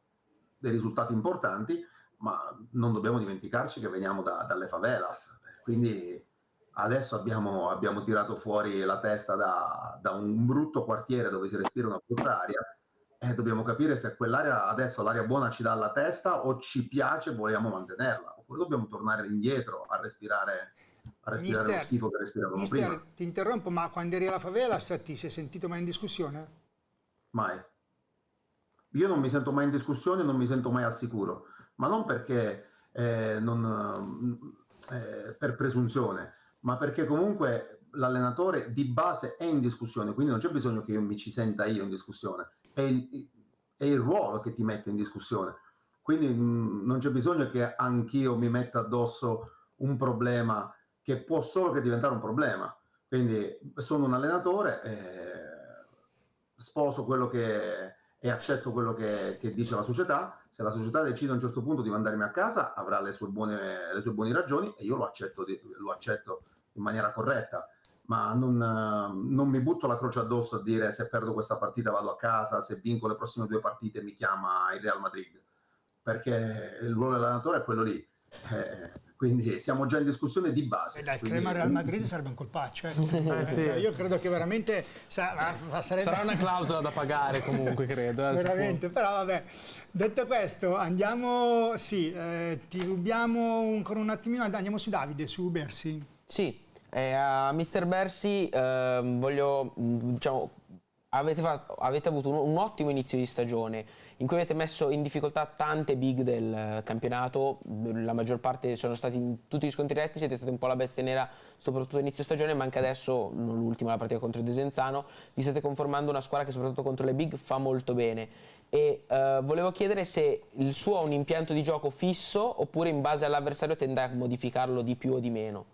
risultati importanti, ma non dobbiamo dimenticarci che veniamo dalle favelas. Quindi adesso abbiamo tirato fuori la testa da un brutto quartiere dove si respira una brutta aria, e dobbiamo capire se quell'area adesso, l'aria buona, ci dà la testa o ci piace e vogliamo mantenerla, oppure dobbiamo tornare indietro a respirare lo schifo che respiravamo prima. Ti interrompo, ma quando eri alla favela ti sei sentito mai in discussione? Mai. Io non mi sento mai in discussione, non mi sento mai al sicuro, ma non perché per presunzione, ma perché comunque l'allenatore di base è in discussione, quindi non c'è bisogno che io mi ci senta io in discussione, è il ruolo che ti mette in discussione, quindi non c'è bisogno che anch'io mi metta addosso un problema che può solo che diventare un problema. Quindi sono un allenatore, sposo quello che e accetto quello che dice la società. Se la società decide a un certo punto di mandarmi a casa, avrà le sue buone ragioni, e io lo accetto in maniera corretta. ma non mi butto la croce addosso a dire se perdo questa partita vado a casa, se vinco le prossime 2 partite mi chiama il Real Madrid, perché il ruolo dell'allenatore è quello lì. Quindi siamo già in discussione di base. Dai, Quindi, crema Real Madrid sarebbe un colpaccio. sì. Io credo che veramente sarebbe... Sarà una clausola da pagare comunque, credo. Veramente, però vabbè. Detto questo, andiamo, ti rubiamo ancora un attimino, andiamo su Davide, su Bersi. Sì, a Mr. Bersi voglio, diciamo, avete avuto un ottimo inizio di stagione in cui avete messo in difficoltà tante big del campionato, la maggior parte sono stati in tutti gli scontri diretti, siete stati un po' la bestia nera soprattutto all'inizio stagione, ma anche adesso, non l'ultima, la partita contro il Desenzano, vi state conformando una squadra che soprattutto contro le big fa molto bene. E volevo chiedere se il suo è un impianto di gioco fisso oppure in base all'avversario tende a modificarlo di più o di meno.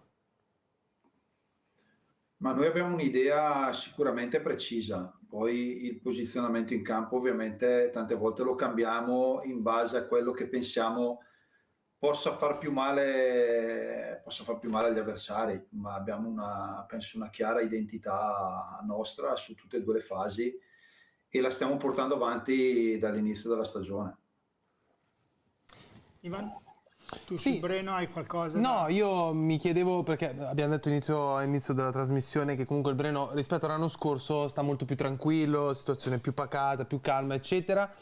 Ma noi abbiamo un'idea sicuramente precisa, poi il posizionamento in campo ovviamente tante volte lo cambiamo in base a quello che pensiamo possa far più male agli avversari, ma abbiamo penso una chiara identità nostra su tutte e 2 le fasi e la stiamo portando avanti dall'inizio della stagione. Ivan? Tu Sì. su Breno hai qualcosa? No, io mi chiedevo, perché abbiamo detto all'inizio della trasmissione che comunque il Breno rispetto all'anno scorso sta molto più tranquillo, situazione più pacata, più calma, eccetera.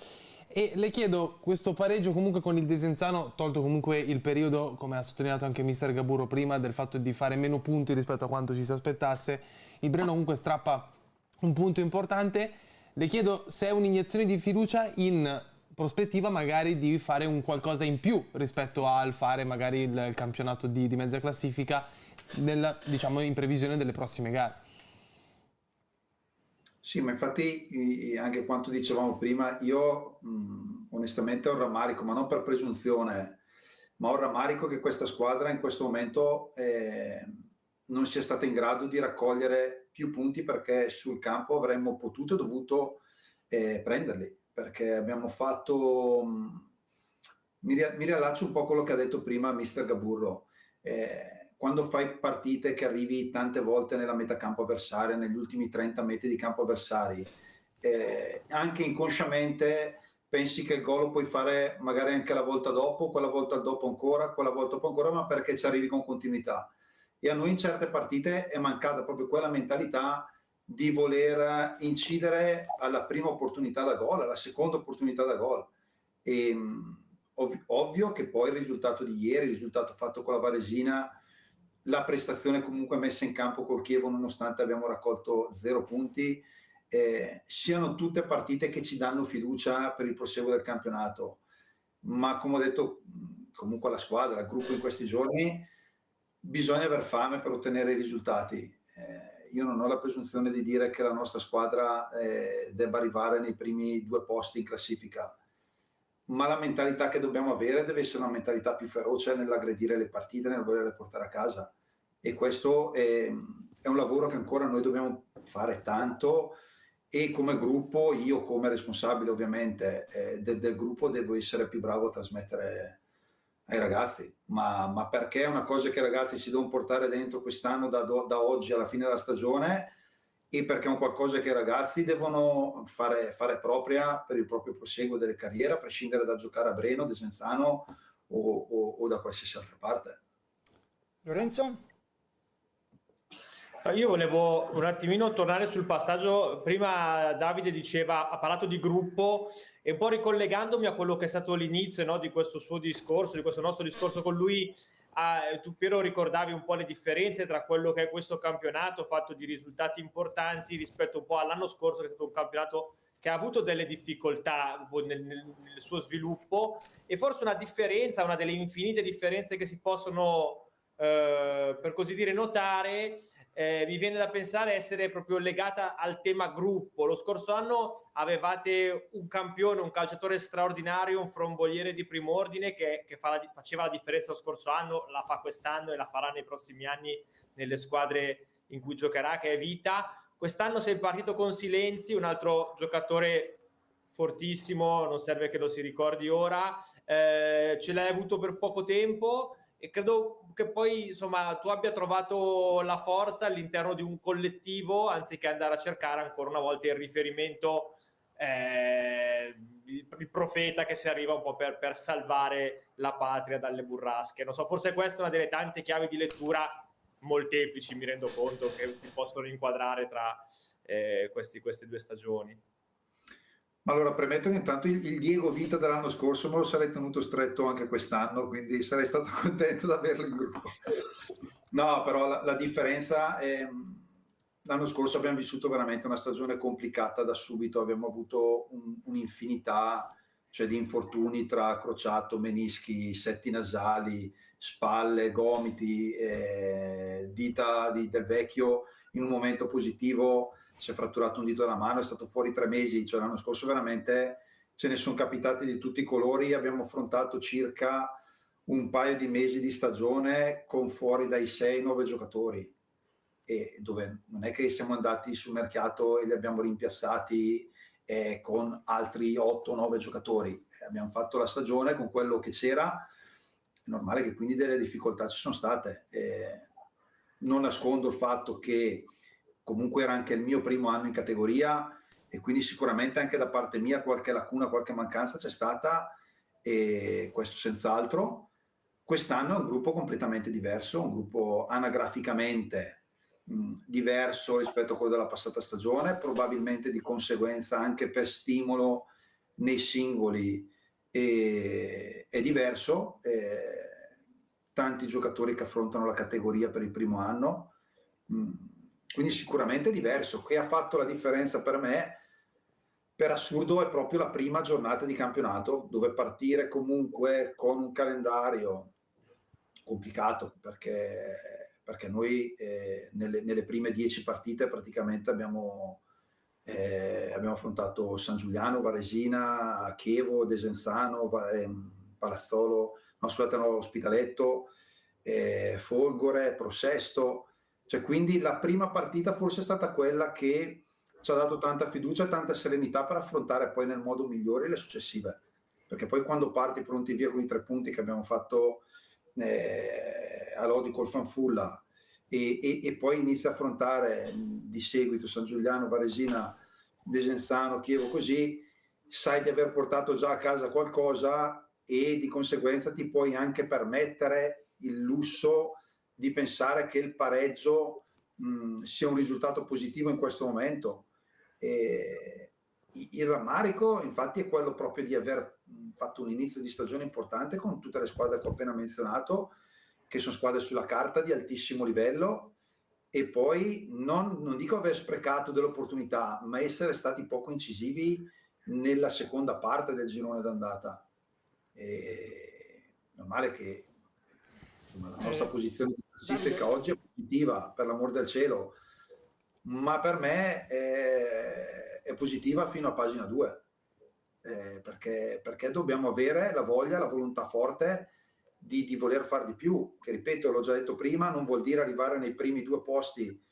E le chiedo, questo pareggio comunque con il Desenzano, tolto comunque il periodo, come ha sottolineato anche mister Gaburro prima, del fatto di fare meno punti rispetto a quanto ci si aspettasse, il Breno comunque strappa un punto importante. Le chiedo se è un'iniezione di fiducia in prospettiva magari di fare un qualcosa in più rispetto al fare magari il campionato di mezza classifica diciamo in previsione delle prossime gare. Sì, ma infatti anche quanto dicevamo prima, io onestamente ho un rammarico, ma non per presunzione, ma ho un rammarico che questa squadra in questo momento non sia stata in grado di raccogliere più punti, perché sul campo avremmo potuto e dovuto prenderli, perché abbiamo fatto, mi riallaccio un po' a quello che ha detto prima mister Gaburro, quando fai partite che arrivi tante volte nella metà campo avversaria, negli ultimi 30 metri di campo avversari, anche inconsciamente pensi che il gol lo puoi fare magari anche la volta dopo, quella volta dopo ancora, quella volta dopo ancora, ma perché ci arrivi con continuità. E a noi in certe partite è mancata proprio quella mentalità di voler incidere alla prima opportunità da gol, alla seconda opportunità da gol. E ovvio che poi il risultato di ieri, il risultato fatto con la Varesina, la prestazione comunque messa in campo col Chievo, nonostante abbiamo raccolto 0 punti, siano tutte partite che ci danno fiducia per il proseguo del campionato. Ma come ho detto comunque alla squadra, al gruppo in questi giorni, bisogna aver fame per ottenere i risultati. Io non ho la presunzione di dire che la nostra squadra debba arrivare nei primi 2 posti in classifica, ma la mentalità che dobbiamo avere deve essere una mentalità più feroce nell'aggredire le partite, nel volerle portare a casa, e questo è un lavoro che ancora noi dobbiamo fare tanto, e come gruppo, io come responsabile ovviamente del gruppo, devo essere più bravo a trasmettere ai ragazzi, ma perché è una cosa che i ragazzi si devono portare dentro quest'anno da oggi alla fine della stagione, e perché è un qualcosa che i ragazzi devono fare propria per il proprio proseguo delle carriere, a prescindere da giocare a Breno, Desenzano o da qualsiasi altra parte. Lorenzo? Io volevo un attimino tornare sul passaggio. Prima Davide ha parlato di gruppo, e un po' ricollegandomi a quello che è stato l'inizio, no, di questo suo discorso, di questo nostro discorso con lui, tu Piero ricordavi un po' le differenze tra quello che è questo campionato fatto di risultati importanti rispetto un po' all'anno scorso, che è stato un campionato che ha avuto delle difficoltà un po' nel suo sviluppo, e forse una differenza, una delle infinite differenze che si possono per così dire notare, mi viene da pensare essere proprio legata al tema gruppo. Lo scorso anno avevate un campione, un calciatore straordinario, un fromboliere di primo ordine che faceva la differenza lo scorso anno, la fa quest'anno e la farà nei prossimi anni nelle squadre in cui giocherà, che è Vita. Quest'anno sei partito con Silenzi, un altro giocatore fortissimo, non serve che lo si ricordi ora, ce l'hai avuto per poco tempo, e credo che poi insomma tu abbia trovato la forza all'interno di un collettivo, anziché andare a cercare ancora una volta il riferimento, il profeta che si arriva un po' per salvare la patria dalle burrasche. Non so, forse questa è una delle tante chiavi di lettura molteplici, mi rendo conto, che si possono inquadrare tra queste due stagioni. Ma allora premetto che intanto il Diego Vita dell'anno scorso me lo sarei tenuto stretto anche quest'anno, quindi sarei stato contento di averlo in gruppo. No, però la differenza è l'anno scorso abbiamo vissuto veramente una stagione complicata da subito, abbiamo avuto un'infinità, cioè, di infortuni tra crociato, menischi, setti nasali, spalle, gomiti, dita del vecchio in un momento positivo si è fratturato un dito della mano, è stato fuori 3 mesi, cioè l'anno scorso veramente ce ne sono capitati di tutti i colori, abbiamo affrontato circa un paio di mesi di stagione con fuori dai 6-9 giocatori, e dove non è che siamo andati sul mercato e li abbiamo rimpiazzati con altri 8-9 giocatori, abbiamo fatto la stagione con quello che c'era, è normale che quindi delle difficoltà ci sono state. Non nascondo il fatto che comunque era anche il mio primo anno in categoria e quindi sicuramente anche da parte mia qualche lacuna, qualche mancanza c'è stata, e questo senz'altro. Quest'anno è un gruppo completamente diverso, un gruppo anagraficamente diverso rispetto a quello della passata stagione, probabilmente di conseguenza anche per stimolo nei singoli è diverso, tanti giocatori che affrontano la categoria per il primo anno, quindi sicuramente è diverso. Che ha fatto la differenza per me, per assurdo, è proprio la prima giornata di campionato, dove partire comunque con un calendario complicato, perché noi nelle prime 10 partite praticamente abbiamo affrontato San Giuliano, Varesina, Chievo, Desenzano, Palazzolo, no, scusate, no, Ospitaletto, Folgore, Prosesto, cioè, quindi la prima partita forse è stata quella che ci ha dato tanta fiducia e tanta serenità per affrontare poi nel modo migliore le successive, perché poi quando parti pronti via con i 3 punti che abbiamo fatto a Lodi col Fanfulla e poi inizi a affrontare di seguito San Giuliano, Varesina, Desenzano, Chievo, così sai di aver portato già a casa qualcosa e di conseguenza ti puoi anche permettere il lusso di pensare che il pareggio sia un risultato positivo in questo momento. Il rammarico infatti è quello proprio di aver fatto un inizio di stagione importante con tutte le squadre che ho appena menzionato, che sono squadre sulla carta di altissimo livello, e poi non dico aver sprecato delle opportunità, ma essere stati poco incisivi nella seconda parte del girone d'andata. Normale che la nostra posizione classifica oggi è positiva, per l'amor del cielo, ma per me è positiva fino a pagina 2, perché dobbiamo avere la voglia, la volontà forte di voler fare di più, che ripeto, l'ho già detto prima, non vuol dire arrivare nei primi 2 posti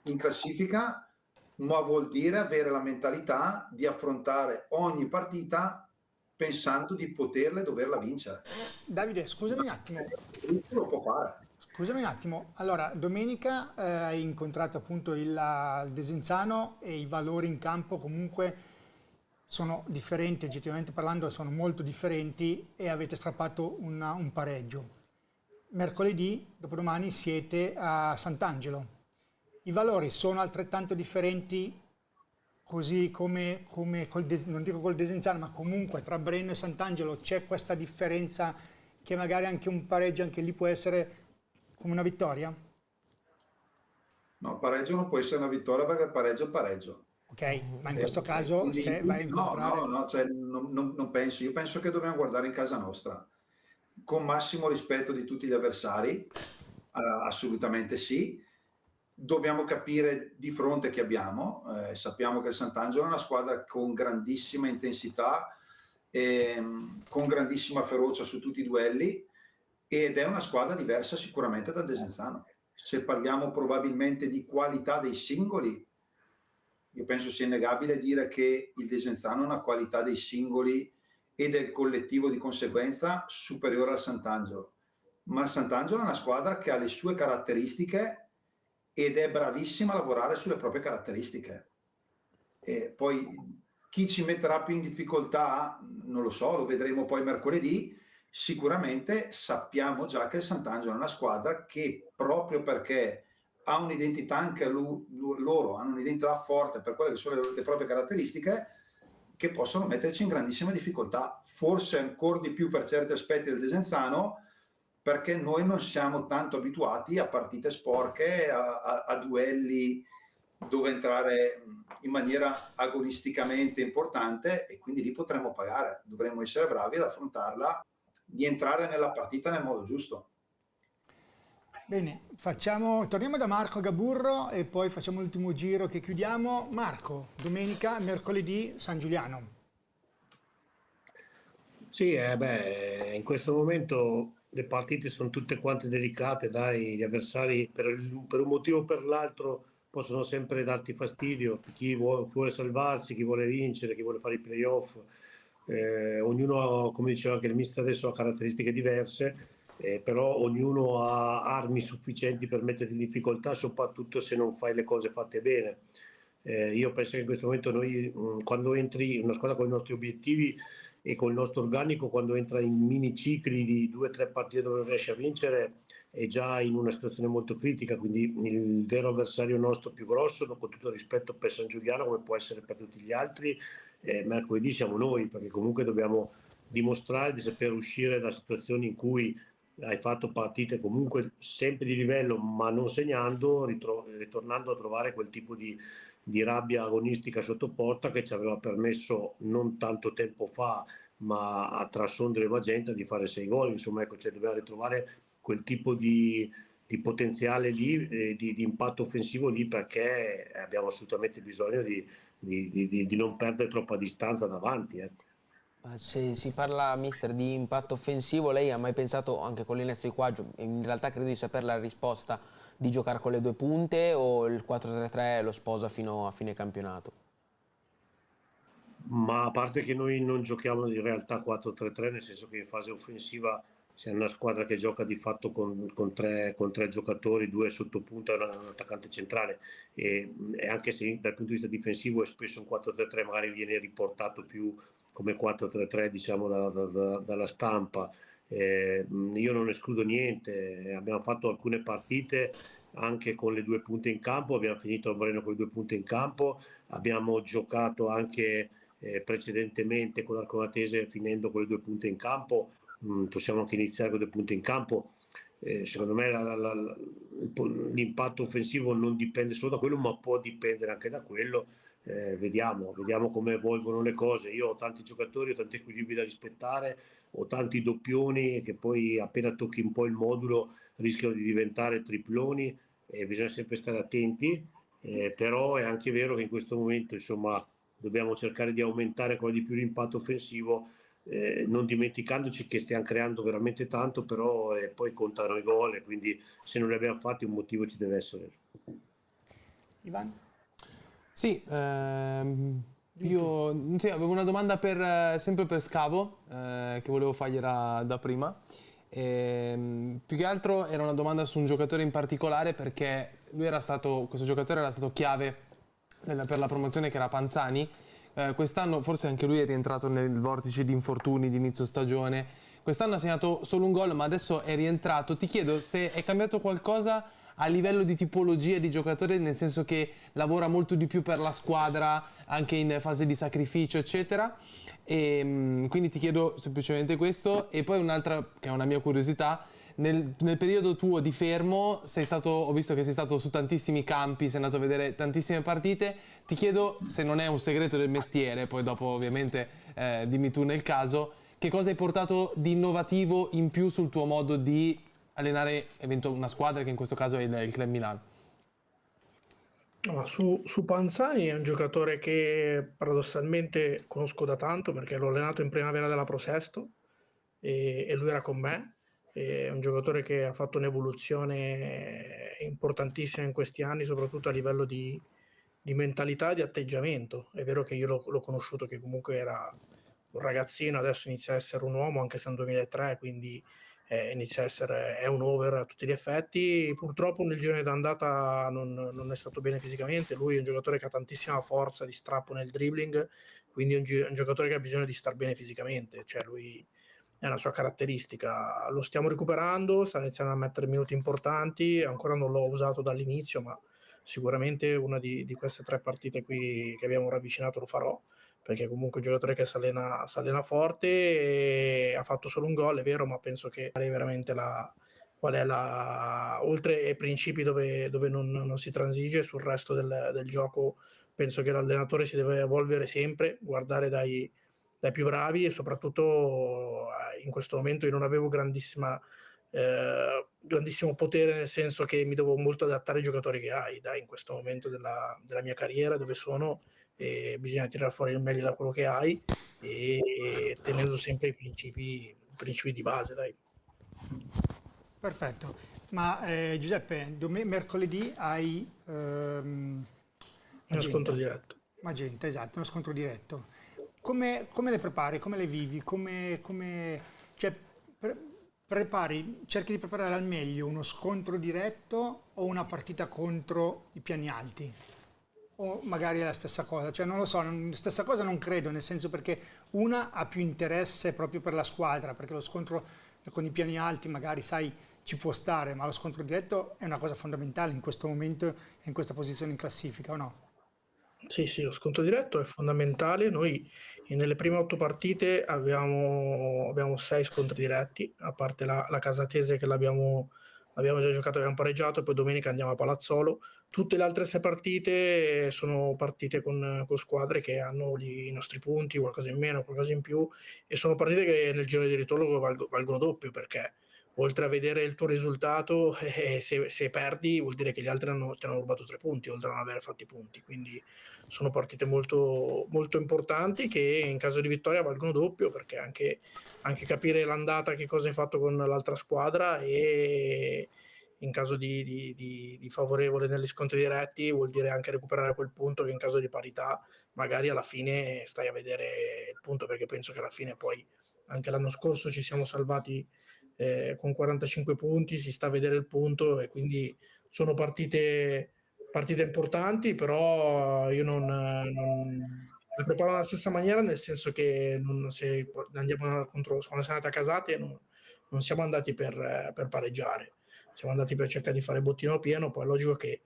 in classifica, ma vuol dire avere la mentalità di affrontare ogni partita pensando di poterla e doverla vincere. Davide, scusami un attimo. Lo può fare. Scusami un attimo, allora domenica hai incontrato appunto il Desenzano e i valori in campo comunque sono differenti, oggettivamente parlando sono molto differenti, e avete strappato un pareggio. Mercoledì, dopodomani, siete a Sant'Angelo. I valori sono altrettanto differenti, così come non dico col Desenzano, ma comunque tra Breno e Sant'Angelo c'è questa differenza che magari anche un pareggio anche lì può essere come una vittoria? No, il pareggio non può essere una vittoria, perché il pareggio è il pareggio. Ok, ma in questo caso Quindi, se vai a incontrare... No, cioè, non penso. Io penso che dobbiamo guardare in casa nostra, con massimo rispetto di tutti gli avversari, assolutamente sì. Dobbiamo capire di fronte chi abbiamo. Sappiamo che il Sant'Angelo è una squadra con grandissima intensità, con grandissima ferocia su tutti i duelli, ed è una squadra diversa sicuramente dal Desenzano. Se parliamo probabilmente di qualità dei singoli, io penso sia innegabile dire che il Desenzano ha una qualità dei singoli e del collettivo di conseguenza superiore al Sant'Angelo. ma il Sant'Angelo è una squadra che ha le sue caratteristiche ed è bravissima a lavorare sulle proprie caratteristiche. E poi chi ci metterà più in difficoltà, non lo so, lo vedremo poi mercoledì. Sicuramente sappiamo già che il Sant'Angelo è una squadra che, proprio perché ha un'identità, anche loro hanno un'identità forte per quelle che sono le proprie caratteristiche, che possono metterci in grandissima difficoltà, forse ancora di più per certi aspetti del Desenzano, perché noi non siamo tanto abituati a partite sporche, a duelli dove entrare in maniera agonisticamente importante, e quindi lì potremmo pagare, dovremmo essere bravi ad affrontarla, di entrare nella partita nel modo giusto. Bene, torniamo da Marco Gaburro e poi facciamo l'ultimo giro che chiudiamo. Marco, domenica, mercoledì, San Giuliano. Sì, in questo momento le partite sono tutte quante delicate, dai, gli avversari per un motivo o per l'altro possono sempre darti fastidio, chi vuole salvarsi, chi vuole vincere, chi vuole fare i playoff, ognuno, come diceva anche il mister adesso, ha caratteristiche diverse, però ognuno ha armi sufficienti per metterti in difficoltà, soprattutto se non fai le cose fatte bene. Io penso che in questo momento noi, quando entri in una squadra con i nostri obiettivi e con il nostro organico, quando entra in mini cicli di 2 o 3 partite dove riesce a vincere, è già in una situazione molto critica, quindi il vero avversario nostro più grosso, con tutto il rispetto per San Giuliano, come può essere per tutti gli altri, mercoledì siamo noi, perché comunque dobbiamo dimostrare di saper uscire da situazioni in cui hai fatto partite comunque sempre di livello ma non segnando, ritornando a trovare quel tipo di rabbia agonistica sotto porta che ci aveva permesso non tanto tempo fa, ma a Trasondre e Magenta, di fare 6 gol. Insomma, ecco, cioè dobbiamo ritrovare quel tipo di potenziale lì, di impatto offensivo lì, perché abbiamo assolutamente bisogno di non perdere troppa distanza davanti, ecco. Se si parla, mister, di impatto offensivo, lei ha mai pensato, anche con l'innesto di Quaggio, in realtà credo di sapere la risposta, di giocare con le 2 punte, o il 4-3-3 lo sposa fino a fine campionato? Ma a parte che noi non giochiamo in realtà 4-3-3, nel senso che in fase offensiva siamo una squadra che gioca di fatto con tre giocatori, 2 sotto punta e un attaccante centrale, e anche se dal punto di vista difensivo è spesso un 4-3-3, magari viene riportato più come 4-3-3, diciamo, dalla stampa. Io non escludo niente, abbiamo fatto alcune partite anche con le 2 punte in campo, abbiamo finito a Moreno con le 2 punte in campo, abbiamo giocato anche precedentemente con l'Arconatese finendo con le 2 punte in campo. Possiamo anche iniziare con 2 punte in campo. Secondo me l'impatto offensivo non dipende solo da quello, ma può dipendere anche da quello. Vediamo come evolvono le cose. Io ho tanti giocatori, ho tanti equilibri da rispettare, ho tanti doppioni che poi appena tocchi un po' il modulo rischiano di diventare triploni, e bisogna sempre stare attenti, però è anche vero che in questo momento, insomma, dobbiamo cercare di aumentare ancora di più l'impatto offensivo, non dimenticandoci che stiamo creando veramente tanto, però poi contano i gol, e quindi se non li abbiamo fatti un motivo ci deve essere. Ivan? Sì, io avevo una domanda sempre per Scavo, che volevo fargliela da prima. Più che altro era una domanda su un giocatore in particolare, perché questo giocatore era stato chiave per la promozione, che era Panzani. Quest'anno forse anche lui è rientrato nel vortice di infortuni di inizio stagione. Quest'anno ha segnato solo un gol, ma adesso è rientrato. Ti chiedo se è cambiato qualcosa a livello di tipologia di giocatore, nel senso che lavora molto di più per la squadra, anche in fase di sacrificio, eccetera. E quindi ti chiedo semplicemente questo. E poi un'altra, che è una mia curiosità: nel periodo tuo di fermo ho visto che sei stato su tantissimi campi, sei andato a vedere tantissime partite. Ti chiedo, se non è un segreto del mestiere, poi dopo ovviamente dimmi tu nel caso, che cosa hai portato di innovativo in più sul tuo modo di allenare una squadra, che in questo caso è il Club Milano? Su Panzani è un giocatore che paradossalmente conosco da tanto, perché l'ho allenato in primavera della Pro Sesto e lui era con me. È un giocatore che ha fatto un'evoluzione importantissima in questi anni, soprattutto a livello di mentalità e di atteggiamento. È vero che io l'ho conosciuto che comunque era un ragazzino, adesso inizia a essere un uomo, anche se è un 2003, quindi inizia a essere è un over a tutti gli effetti. Purtroppo nel girone d'andata non è stato bene fisicamente. Lui è un giocatore che ha tantissima forza di strappo nel dribbling, quindi è un giocatore che ha bisogno di star bene fisicamente, cioè lui è una sua caratteristica. Lo stiamo recuperando, sta iniziando a mettere minuti importanti, ancora non l'ho usato dall'inizio, ma sicuramente una di queste 3 partite qui che abbiamo ravvicinato lo farò, perché comunque è un giocatore che si allena forte e ha fatto solo un gol, è vero, ma penso che è veramente qual è oltre ai principi dove non si transige, sul resto del gioco penso che l'allenatore si deve evolvere sempre, guardare dai più bravi, e soprattutto in questo momento io non avevo grandissimo potere, nel senso che mi devo molto adattare ai giocatori che hai, in questo momento della mia carriera, dove sono, e bisogna tirare fuori il meglio da quello che hai, e tenendo sempre i principi di base, dai. Perfetto. Ma Giuseppe, mercoledì hai Uno scontro diretto. Magenta, esatto, uno scontro diretto. Come le prepari? Come le vivi? Cioè, cerchi di preparare al meglio uno scontro diretto o una partita contro i piani alti? O magari è la stessa cosa? Cioè, non lo so, stessa cosa non credo, nel senso, perché una ha più interesse proprio per la squadra, perché lo scontro con i piani alti magari, sai, ci può stare, ma lo scontro diretto è una cosa fondamentale in questo momento e in questa posizione in classifica, o no? Sì, lo scontro diretto è fondamentale. Noi nelle prime 8 partite abbiamo 6 scontri diretti, a parte la Casatese che l'abbiamo già giocato, abbiamo pareggiato, poi domenica andiamo a Palazzolo. Tutte le altre 6 partite sono partite con squadre che hanno i nostri punti, qualcosa in meno, qualcosa in più, e sono partite che nel girone di ritorno valgono doppio, perché oltre a vedere il tuo risultato, se perdi vuol dire che gli altri ti hanno rubato 3 punti, oltre a non aver fatto i punti. Quindi sono partite molto, molto importanti, che in caso di vittoria valgono doppio, perché anche capire l'andata, che cosa hai fatto con l'altra squadra, e in caso di favorevole negli scontri diretti vuol dire anche recuperare quel punto, che in caso di parità magari alla fine stai a vedere il punto, perché penso che alla fine poi anche l'anno scorso ci siamo salvati con 45 punti, si sta a vedere il punto, e quindi sono partite importanti, però io non le preparo nella stessa maniera, nel senso che se andiamo quando siamo andati a Casate non siamo andati per pareggiare, siamo andati per cercare di fare bottino pieno. Poi è logico che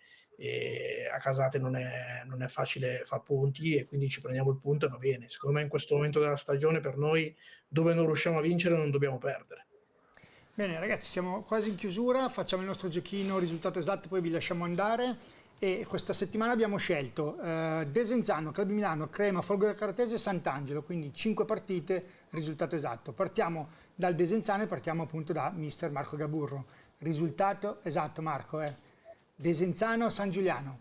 a Casate non è facile fare punti, e quindi ci prendiamo il punto e va bene. Secondo me in questo momento della stagione, per noi, dove non riusciamo a vincere non dobbiamo perdere. Bene ragazzi, siamo quasi in chiusura, facciamo il nostro giochino risultato esatto, poi vi lasciamo andare. E questa settimana abbiamo scelto Desenzano, Club di Milano, Crema, Folgore Caratese e Sant'Angelo, quindi 5 partite, risultato esatto. Partiamo dal Desenzano e partiamo appunto da mister Marco Gaburro. Risultato esatto, Marco, Desenzano San Giuliano.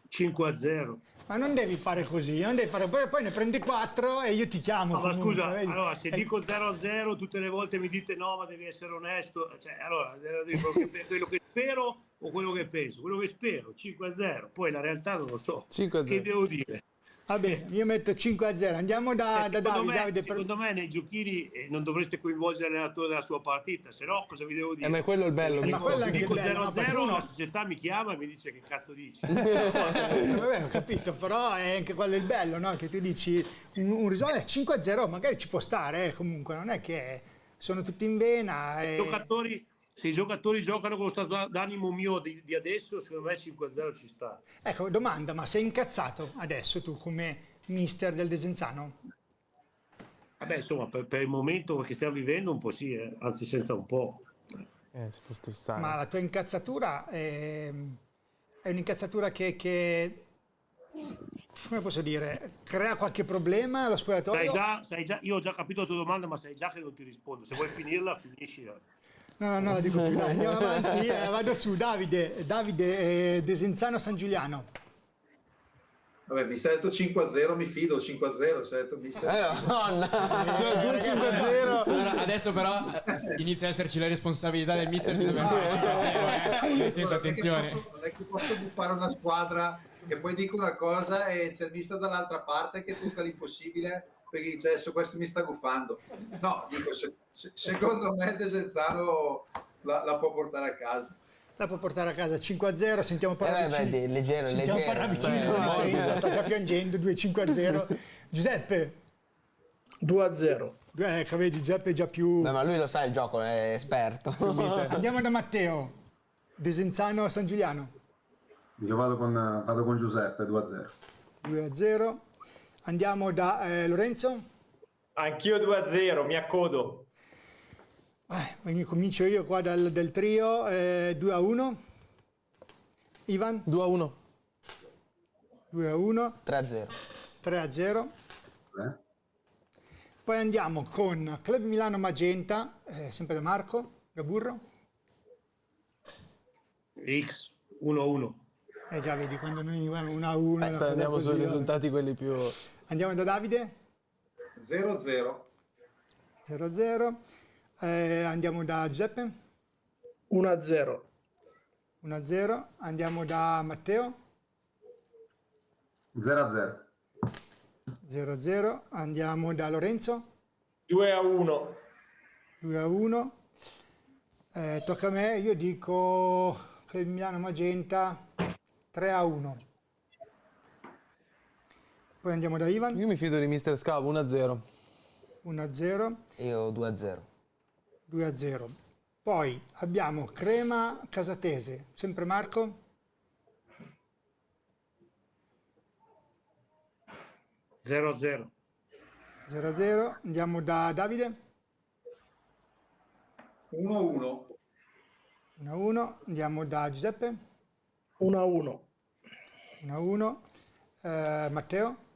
5-0. Ma non devi fare così, non devi fare, poi ne prendi 4 e io ti chiamo. Ma comunque, scusa, vedi? allora se dico 0-0 tutte le volte mi dite no, ma devi essere onesto, cioè, allora dico quello che spero o quello che penso? Quello che spero, 5-0, poi la realtà non lo so, 5-0. che devo dire? Va bene, io metto 5-0, andiamo da Davide. Secondo me nei giochini non dovreste coinvolgere l'allenatore della sua partita, se no cosa vi devo dire? Ma è quello il bello. ma quello è anche Dico il bello, 0-0, la società mi chiama e mi dice che cazzo dici? Vabbè, ho capito, però è anche quello il bello, no? Che tu dici un risultato 5-0, magari ci può stare, comunque non è che sono tutti in vena. Se i giocatori giocano con lo stato d'animo mio di adesso, secondo me 5-0 ci sta. Ecco, domanda, ma sei incazzato adesso tu come mister del Desenzano? Vabbè, insomma, per il momento che stiamo vivendo un po' sì, anzi senza un po'. Si può stressare. Ma la tua incazzatura è un'incazzatura che come posso dire, crea qualche problema allo spogliatoio? Sai già, io ho già capito la tua domanda, ma sai già che non ti rispondo. Se vuoi finirla, finiscila. No, dico più, dai, andiamo avanti, vado su Davide, Desenzano San Giuliano. Vabbè, mi stai detto 5-0, mi fido, 5-0, sei detto mister. Sono 2-5-0. Allora, adesso però inizia a esserci la responsabilità del mister di dover fare 5-0, nel senso, attenzione. Non è che posso buffare una squadra che poi dico una cosa e c'è il mister dall'altra parte che tocca l'impossibile perché dice adesso questo mi sta guffando. No, dico, secondo me Desenzano la può portare a casa. La può portare a casa 5-0, sentiamo Parravicini. leggero, Sentiamo leggero. Parravicini, Lorenzo sta già piangendo, 2-5-0. Giuseppe, 2-0. ecco, vedi, Giuseppe è già più... Beh, ma lui lo sa il gioco, è esperto. Andiamo da Matteo, Desenzano San Giuliano. Io vado con Giuseppe, 2-0. 2-0. Andiamo da Lorenzo. Anch'io 2-0, mi accodo. Quindi comincio io qua del trio, 2-1. Ivan? 2-1. 2-1. 3-0. 3-0. Poi andiamo con Club Milano Magenta, sempre da Marco Gaburro. X 1-1. Già vedi, quando noi 1-1... Andiamo sui risultati quelli più... Andiamo da Davide. 0-0. 0-0. Andiamo da Giuseppe. 1-0. 1-0. Andiamo da Matteo. 0-0. 0-0. Andiamo da Lorenzo. 2-1. 2-1. Tocca a me, io dico Club Milano Magenta 3-1. Poi andiamo da Ivan. Io mi fido di Mister Scavo, 1-0. 1-0. Io 2-0. 2-0. Poi abbiamo Crema Casatese, sempre Marco. 0-0. 0-0. Andiamo da Davide. 1-1. 1-1. Andiamo da Giuseppe. 1-1. 1-1. Matteo.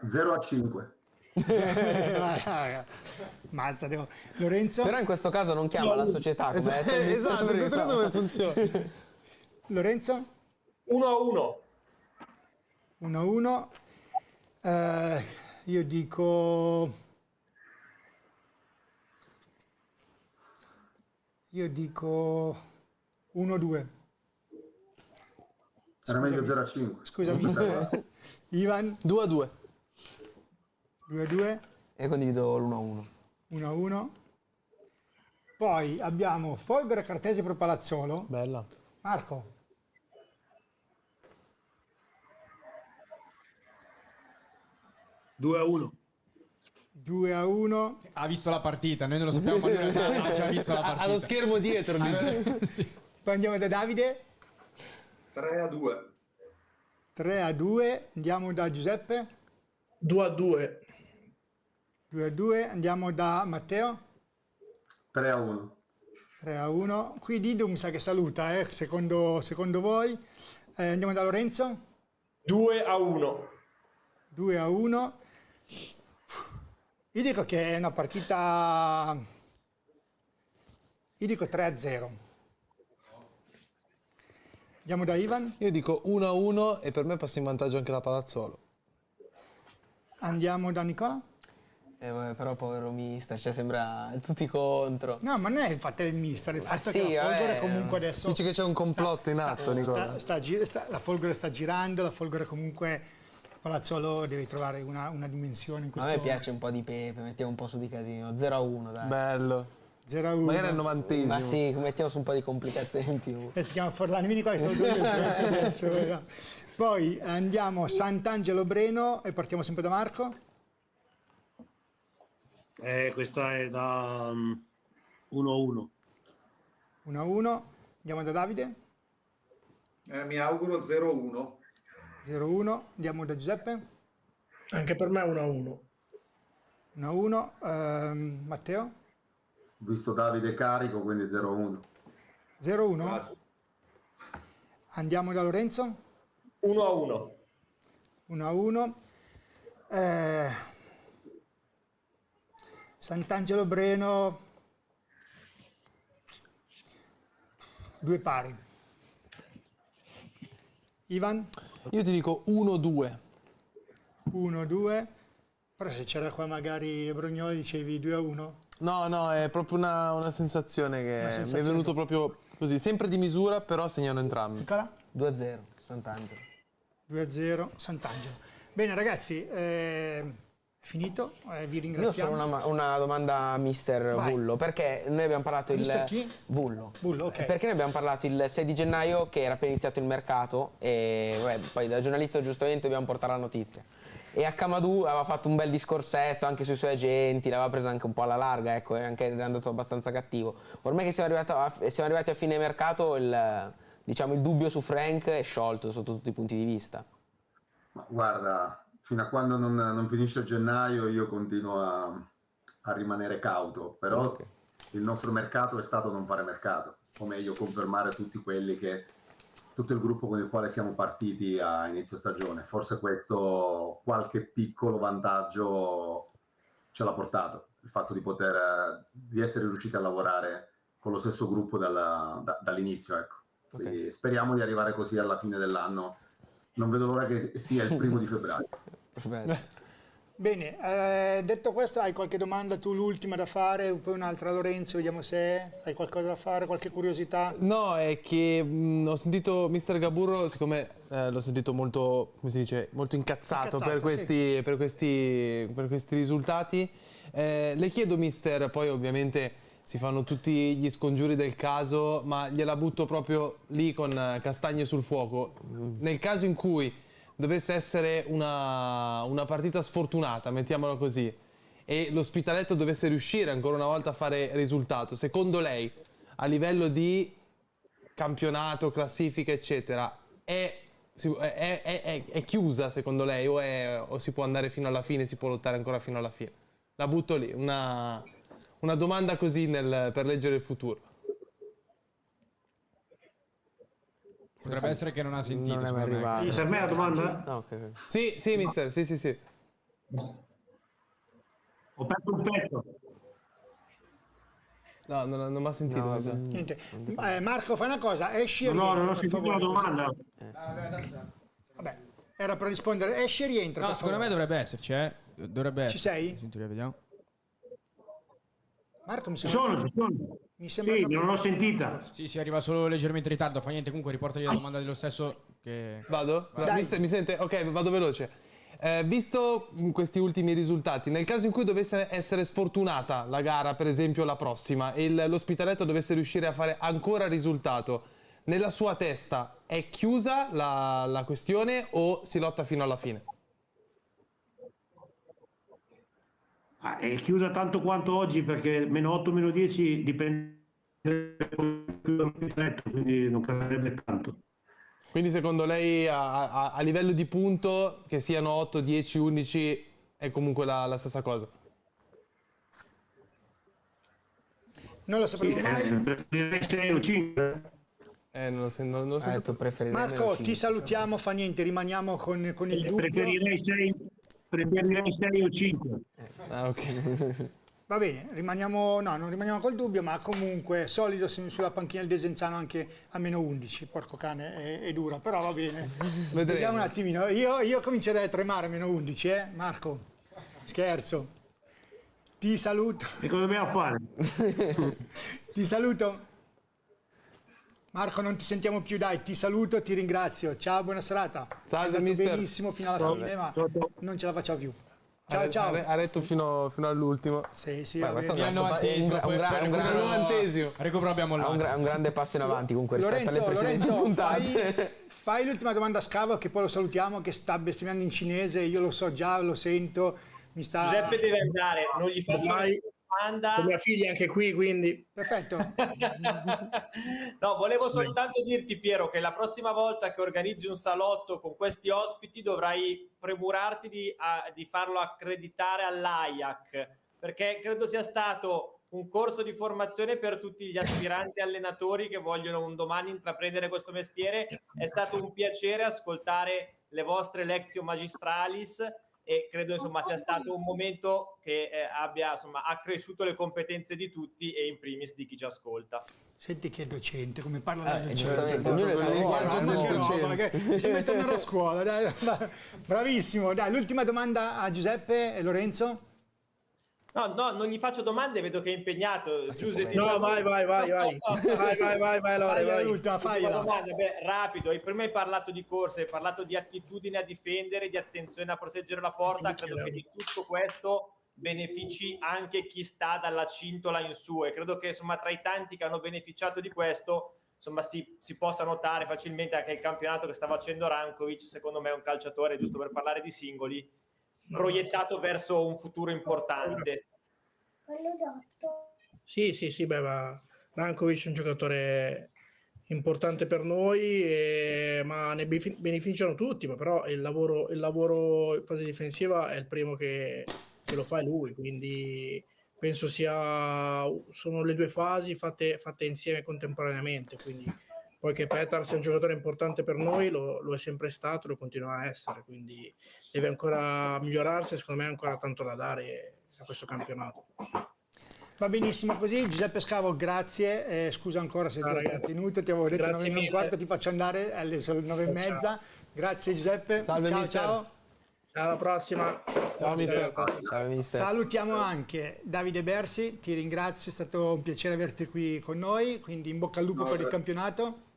0-5. Mazza, Lorenzo. Però in questo caso non chiama la società, come ha detto il mister Esatto, in questo prima. caso come funziona? Lorenzo. 1-1. 1-1. Io dico 1-2. Era meglio 0-5. Scusa, mister. Ivan. 2-2. 2-2. E condivido l'1-1. 1-1. Poi abbiamo Folgore Cartesi Pro Palazzolo. Bella. Marco. 2-1. 2-1. Ha visto la partita, noi non lo sappiamo, ma lui ha già visto la partita. Allo schermo dietro, dice. Sì. Poi andiamo da Davide. 3-2. 3-2. Andiamo da Giuseppe. 2-2. 2-2. Andiamo da Matteo. 3-1. 3-1. Qui Dido mi sa che saluta, secondo voi. Andiamo da Lorenzo. 2-1. 2-1. Io dico che è una partita... Io dico 3-0. Andiamo da Ivan. Io dico 1-1 e per me passa in vantaggio anche la Palazzolo. Andiamo da Nicola. Però povero mister, cioè sembra tutti contro. No, ma non è il fatto del mister, il fatto sì, che la Folgore vabbè. comunque adesso... Dici che c'è un complotto in atto, Nicola. La Folgore sta girando, la Folgore comunque... Palazzolo deve trovare una dimensione in A questo... me piace un po' di pepe, mettiamo un po' su di casino. 0-1, dai. Bello. 0-1. Magari è il 90esimo. Ma sì, mettiamo su un po' di complicazioni in più. Si chiama Forlani, vieni qua che te lo dico adesso. Poi andiamo a Sant'Angelo Breno e partiamo sempre da Marco. Questa è da 1-1. 1-1. Andiamo da Davide. Mi auguro 0-1. 0-1. Andiamo da Giuseppe. Anche per me 1-1. 1-1. Matteo. Ho visto Davide carico, quindi 0-1. 0-1. Grazie. Andiamo da Lorenzo. 1-1. 1-1. Sant'Angelo Breno. 2 pari. Ivan. Io ti dico 1-2. 1-2. Però se c'era qua magari Brognoli dicevi 2-1. No, è proprio una sensazione che Una sensazione mi è venuto proprio così, sempre di misura, però segnano entrambi. Nicola? 2-0, Sant'Angelo. 2-0 Sant'Angelo. Bene ragazzi, Finito, vi Io ho ringraziamo. solo una domanda a Mister Vai. Bullo, perché noi abbiamo parlato Mister chi? Bullo. Bullo, ok. Perché noi abbiamo parlato il 6 di gennaio che era appena iniziato il mercato e vabbè, poi da giornalista giustamente dobbiamo portare la notizia. E a Camadou aveva fatto un bel discorsetto anche sui suoi agenti, l'aveva presa anche un po' alla larga, ecco, e anche era andato abbastanza cattivo. Ormai che siamo arrivati a fine mercato, il dubbio su Frank è sciolto sotto tutti i punti di vista. Ma guarda, fino a quando non finisce gennaio io continuo a rimanere cauto, però Ok. il nostro mercato è stato non fare mercato, o meglio confermare tutto il gruppo con il quale siamo partiti a inizio stagione. Forse questo qualche piccolo vantaggio ce l'ha portato, il fatto di essere riusciti a lavorare con lo stesso gruppo dall'inizio, ecco. Quindi speriamo di arrivare così alla fine dell'anno. Non vedo l'ora che sia il 1° di febbraio. Bene, detto questo, hai qualche domanda tu, l'ultima da fare, poi un'altra Lorenzo, vediamo se hai qualcosa da fare, qualche curiosità. No, è che ho sentito Mister Gaburro, siccome l'ho sentito molto, come si dice, molto incazzato per questi risultati. Le chiedo, Mister, poi ovviamente si fanno tutti gli scongiuri del caso, ma gliela butto proprio lì con castagne sul fuoco. Nel caso in cui dovesse essere una partita sfortunata, mettiamola così, e l'Ospitaletto dovesse riuscire ancora una volta a fare risultato, secondo lei, a livello di campionato, classifica, eccetera, è chiusa secondo lei o si può andare fino alla fine, si può lottare ancora fino alla fine? La butto lì, una domanda così per leggere il futuro. Potrebbe essere che non ha sentito. Non è mai secondo me. arrivato. Per me la domanda? Ah, ok. Sì, mister, sì. Ho perso un pezzo. No, non mi ha sentito. No, mi sa. Niente. Marco, fai una cosa, esci e No, rientra, non ho per sentito favore. la domanda. Vabbè, era per rispondere, esci e rientra. No, per secondo me favore. dovrebbe esserci, Dovrebbe Ci essere. sei? Senti, vediamo. Marco, mi Ci sembra... sono. Mi sembra Sì, proprio- non l'ho sentita. Sì, arriva solo leggermente in ritardo, fa niente, comunque riportagli la domanda dello stesso che... Vado? Dai. Mister, mi sente? Ok, vado veloce. Visto questi ultimi risultati, nel caso in cui dovesse essere sfortunata la gara, per esempio la prossima, e l'Ospitaletto dovesse riuscire a fare ancora risultato, nella sua testa è chiusa la questione o si lotta fino alla fine? È chiusa tanto quanto oggi perché meno 8, meno 10 dipende quindi non cambierebbe tanto. Quindi secondo lei a livello di punto, che siano 8, 10, 11, è comunque la stessa cosa? Non lo sapremo mai. Preferirei 6 o 5. Non lo sento. Ha detto preferirei Marco, meno ti 5. salutiamo, fa niente, rimaniamo con il dubbio. Preferirei 6 o 5. Ah, ok. Va bene, non rimaniamo col dubbio, ma comunque solido sulla panchina del Desenzano anche a meno 11. Porco cane, è dura, però va bene. Vediamo un attimino. Io comincerei a tremare a meno 11, Marco? Scherzo. Ti saluto. E cosa dobbiamo fare? Ti saluto. Marco, non ti sentiamo più, dai, ti saluto, ti ringrazio. Ciao, buona serata. Salve, È andato mister. benissimo fino alla fine, ma non ce la facciamo più. Ciao. Ha retto fino all'ultimo. Sì, Beh, va questo bene. è un novantesimo. Recupero abbiamo un grande passo in avanti comunque rispetto alle precedenti Lorenzo, puntate. fai l'ultima domanda a Scavo che poi lo salutiamo, che sta bestemmiando in cinese, io lo so già, lo sento, mi sta... Giuseppe deve andare, non gli faccio Ormai nessuna domanda. con mia figlia anche qui, quindi Perfetto. No, volevo soltanto dirti, Piero, che la prossima volta che organizzi un salotto con questi ospiti dovrai premurarti di farlo accreditare all'AIAC, perché credo sia stato un corso di formazione per tutti gli aspiranti allenatori che vogliono un domani intraprendere questo mestiere. È stato un piacere ascoltare le vostre lectio magistralis e credo insomma sia stato un momento che abbia insomma accresciuto le competenze di tutti e in primis di chi ci ascolta. Senti che docente, come parla da docente. Giustamente, ognuno le fa uguali. Ma che roba, che sembra tornare a scuola, dai. Bravissimo. Dai, l'ultima domanda a Giuseppe e Lorenzo. No, non gli faccio domande, vedo che è impegnato. Giuseppe, No, vai, Lore, vai. L'ultima, fagliela. Domanda, rapido. Prima hai parlato di corse, hai parlato di attitudine a difendere, di attenzione a proteggere la porta. Credo che di tutto questo benefici anche chi sta dalla cintola in su, e credo che insomma tra i tanti che hanno beneficiato di questo insomma si possa notare facilmente anche il campionato che sta facendo Rankovic. Secondo me è un calciatore, giusto per parlare di singoli, proiettato verso un futuro importante. Sì, beh, Rankovic è un giocatore importante per noi, ma ne beneficiano tutti, ma però il lavoro in fase difensiva è il primo che lo fa, è lui, quindi penso sono le due fasi fatte insieme contemporaneamente, quindi poi che Petar sia un giocatore importante per noi lo è sempre stato, lo continua a essere, quindi deve ancora migliorarsi, secondo me ha ancora tanto da dare a questo campionato. Va benissimo così. Giuseppe Scavo, grazie. Scusa ancora se ti ho trattenuto, ti avevo detto 9:15, ti faccio andare alle 9:30. Grazie Giuseppe. Salve, ciao, mister. ciao. Alla prossima. Ciao mister. Ciao, mister. Salutiamo anche Davide Bersi, ti ringrazio, è stato un piacere averti qui con noi, quindi in bocca al lupo per il campionato.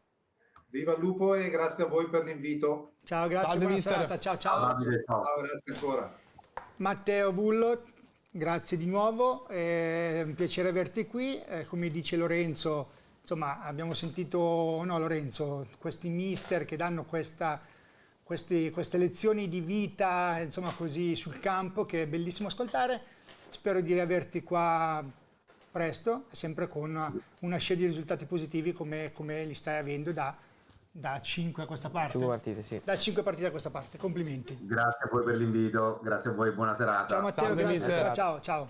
Viva il lupo e grazie a voi per l'invito. Ciao, grazie, Salve, buona mister. serata, ciao. Ciao, grazie ancora. Matteo Bullo, grazie di nuovo, è un piacere averti qui. Come dice Lorenzo, insomma, abbiamo sentito, no Lorenzo, questi mister che danno queste lezioni di vita, insomma, così sul campo, che è bellissimo ascoltare. Spero di riaverti qua presto, sempre con una scia di risultati positivi come li stai avendo da 5 a questa parte. 5 partite, sì. Da 5 partite a questa parte, complimenti. Grazie a voi per l'invito, grazie a voi, buona serata. Ciao Matteo, Salve, grazie. mister. Ciao.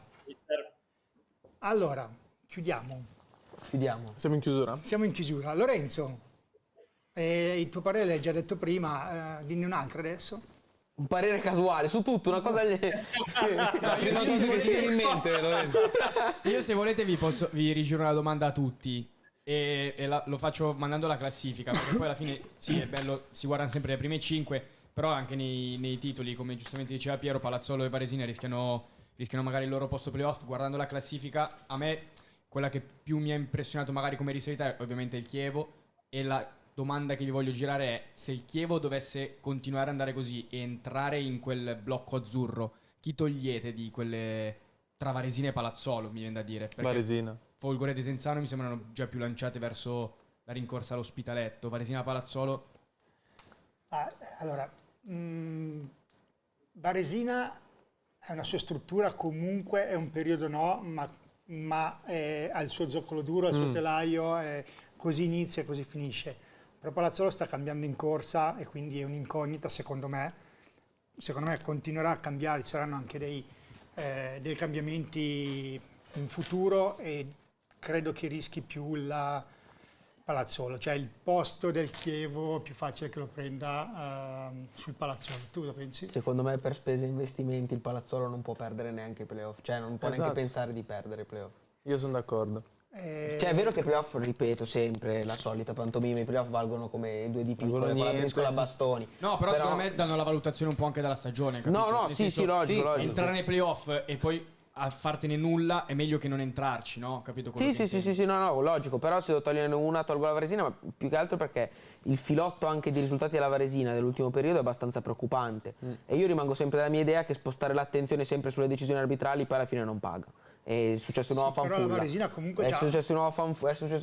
Allora, chiudiamo. Siamo in chiusura? Siamo in chiusura. Lorenzo, il tuo parere l'hai già detto prima, dinne un'altra adesso. Un parere casuale su tutto, una cosa Prima cosa che ti viene in mente, Lorenzo. Io se volete vi rigiro una domanda a tutti e lo faccio mandando la classifica, perché poi alla fine sì, è bello, si guardano sempre le prime 5, però anche nei titoli, come giustamente diceva Piero, Palazzolo e Varesina rischiano magari il loro posto playoff. Guardando la classifica, a me quella che più mi ha impressionato magari come risalita è ovviamente il Chievo, e la domanda che vi voglio girare è: se il Chievo dovesse continuare ad andare così e entrare in quel blocco azzurro, chi togliete di quelle tra Varesina e Palazzolo, mi viene da dire? Perché Varesina. Folgore e Desenzano mi sembrano già più lanciate verso la rincorsa all'Ospitaletto. Varesina e Palazzolo. Allora, Varesina è una sua struttura, comunque è un periodo ma ha il suo zoccolo duro, il suo telaio, così inizia e così finisce. Però Palazzolo sta cambiando in corsa e quindi è un'incognita, secondo me continuerà a cambiare, ci saranno anche dei cambiamenti in futuro, e credo che rischi più la Palazzolo, cioè il posto del Chievo è più facile che lo prenda sul Palazzolo. Tu lo pensi? Secondo me per spese e investimenti il Palazzolo non può perdere neanche i playoff, cioè non può neanche pensare di perdere i playoff. Io sono d'accordo. Cioè è vero che i playoff, ripeto sempre la solita pantomima, i playoff valgono come 2 di piccole con la briscola a bastoni. No, però secondo me danno la valutazione un po' anche dalla stagione, capito? No, Nel sì, senso, sì, logico. entrare nei playoff e poi a fartene nulla è meglio che non entrarci, no? Capito quello che intendo? Sì, no, logico, però se lo togliere una tolgo la Varesina, ma più che altro perché il filotto anche di risultati della Varesina dell'ultimo periodo è abbastanza preoccupante, e io rimango sempre della mia idea che spostare l'attenzione sempre sulle decisioni arbitrali poi alla fine non paga. È successo una nuova però la fanfulla, Varesina comunque è successo una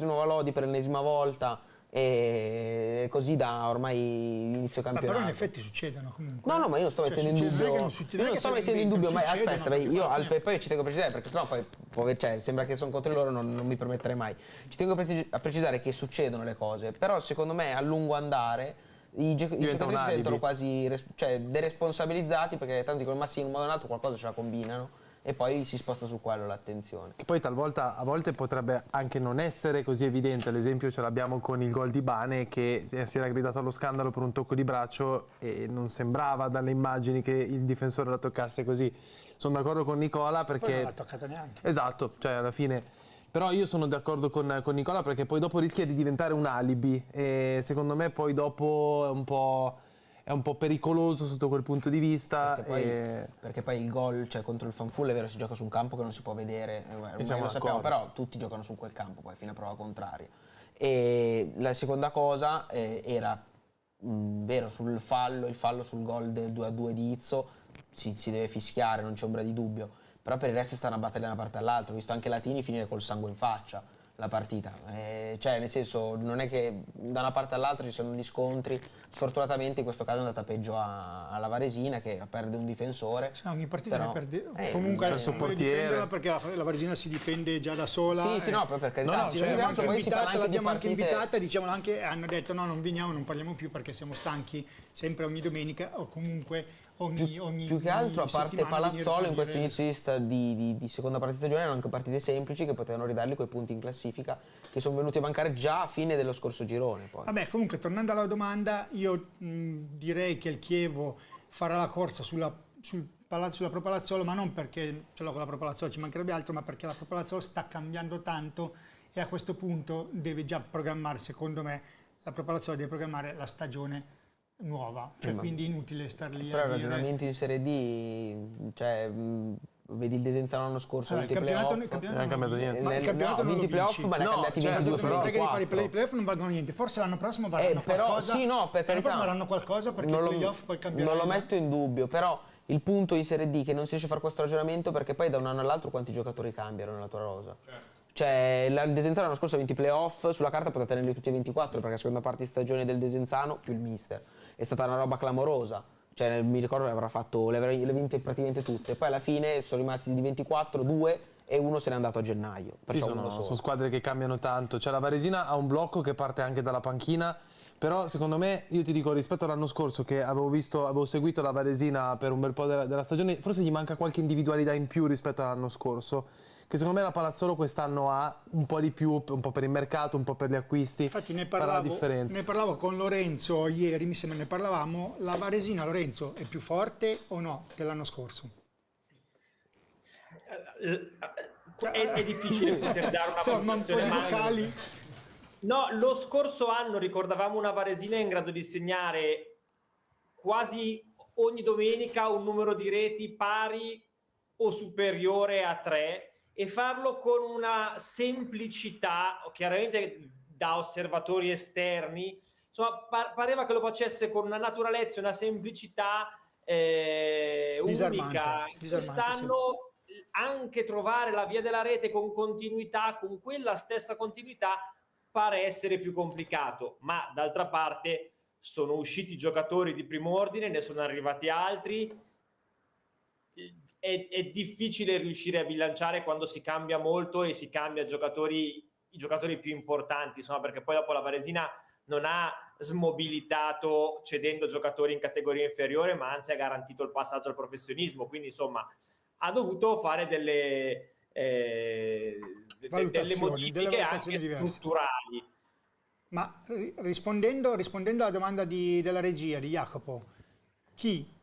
nuova Lodi per l'ennesima volta, e così da ormai inizio Ma campionato. però in effetti succedono comunque. No, ma io non sto mettendo in dubbio. Io non sto mettendo in dubbio, ma aspetta, poi ci tengo a precisare, perché sennò poi sembra che sono contro loro, non mi permetterei mai. Ci tengo a precisare che succedono le cose, però secondo me a lungo andare i giocatori si sentono quasi deresponsabilizzati, perché tanto dicono ma sì, in un modo o in un altro qualcosa ce la combinano, e poi si sposta su quello l'attenzione. Che poi a volte potrebbe anche non essere così evidente. L'esempio ce l'abbiamo con il gol di Bane, che si era gridato allo scandalo per un tocco di braccio e non sembrava dalle immagini che il difensore la toccasse così. Sono d'accordo con Nicola perché... Poi non l'ha toccata neanche. Esatto, cioè alla fine... Però io sono d'accordo con Nicola, perché poi dopo rischia di diventare un alibi, e secondo me poi dopo è è un po' pericoloso sotto quel punto di vista. Perché poi il gol, cioè contro il Fanfull, è vero, si gioca su un campo che non si può vedere, ormai siamo lo sappiamo, d'accordo. però tutti giocano su quel campo poi fino a prova contraria. E la seconda cosa era vero, sul fallo, il fallo sul gol del 2-2 di Izzo si deve fischiare, non c'è ombra di dubbio, però per il resto sta una battaglia da una parte all'altra. Ho visto anche Latini finire col sangue in faccia la partita, cioè nel senso non è che da una parte all'altra ci sono gli scontri. Sfortunatamente in questo caso è andata peggio alla Varesina, che perde un difensore. Ogni partita però, comunque il suo non puoi portiere. difenderla perché la Varesina si difende già da sola. Sì, no, poi per carità. Anzi, cioè, l'abbiamo tanto anche poi si parla invitata, anche di l'abbiamo anche partite- invitata, diciamolo anche, hanno detto no, non veniamo, non parliamo più perché siamo stanchi sempre ogni domenica o comunque ogni Più che altro, a ogni parte settimana Palazzolo, in questo venire- inizio di seconda parte di stagione erano anche partite semplici che potevano ridargli quei punti in classifica che sono venuti a mancare già a fine dello scorso girone. Poi. Vabbè, comunque tornando alla domanda, io direi che il Chievo farà la corsa sulla Pro Palazzolo, ma non perché ce l'ho con la Pro Palazzolo, ci mancherebbe altro, ma perché la Pro Palazzolo sta cambiando tanto e a questo punto deve già programmare, secondo me, la Pro Palazzolo deve programmare la stagione nuova, cioè quindi inutile star lì Però a il dire... ragionamento in Serie D, cioè vedi il Desenzano l'anno scorso, Allora, il vinto i campionato, playoff. non ha cambiato niente. Ma il campionato no, non lo vinti i playoff, vinci. ma ne ha No, cambiati certo, 22 su però- 24. I playoff non valgono niente, forse l'anno prossimo varranno Però qualcosa. sì, no, per L'anno carità. prossimo varranno qualcosa perché Non i lo- playoff poi cambieranno. Non lo metto in dubbio, però il punto in Serie D che non si riesce a fare questo ragionamento perché poi da un anno all'altro quanti giocatori cambiano nella tua rosa. Cioè, il Desenzano l'anno scorso ha 20 playoff, sulla carta potete tenerli tutti e 24 perché la seconda parte di stagione del Desenzano più il mister è stata una roba clamorosa. Cioè, mi ricordo che le avrà vinte praticamente tutte. Poi alla fine sono rimasti di 24, 2 e uno se n'è andato a gennaio. Sì, Perciò uno sono solo. squadre che cambiano tanto. Cioè, la Varesina ha un blocco che parte anche dalla panchina. Però secondo me, io ti dico, rispetto all'anno scorso che avevo seguito la Varesina per un bel po' della stagione, forse gli manca qualche individualità in più rispetto all'anno scorso, che secondo me la Palazzolo quest'anno ha un po' di più, un po' per il mercato, un po' per gli acquisti. Infatti ne farà la differenza. parlavo con Lorenzo ieri, mi sembra ne parlavamo, la Varesina, Lorenzo, è più forte o no dell'anno scorso? È difficile poter dare una Insomma, un po' di valutazione, ma vocali. no, lo scorso anno ricordavamo una Varesina in grado di segnare quasi ogni domenica un numero di reti pari o superiore a 3 e farlo con una semplicità, chiaramente da osservatori esterni, insomma pareva che lo facesse con una naturalezza, una semplicità unica. Quest'anno anche trovare la via della rete con continuità, con quella stessa continuità, pare essere più complicato, ma d'altra parte sono usciti giocatori di primo ordine, ne sono arrivati altri. È difficile riuscire a bilanciare quando si cambia molto e si cambia i giocatori più importanti, insomma, perché poi dopo la Varesina non ha smobilitato cedendo giocatori in categoria inferiore, ma anzi ha garantito il passaggio al professionismo, quindi insomma ha dovuto fare delle modifiche anche diverse. strutturali. Ma rispondendo alla domanda della regia, di Jacopo, chi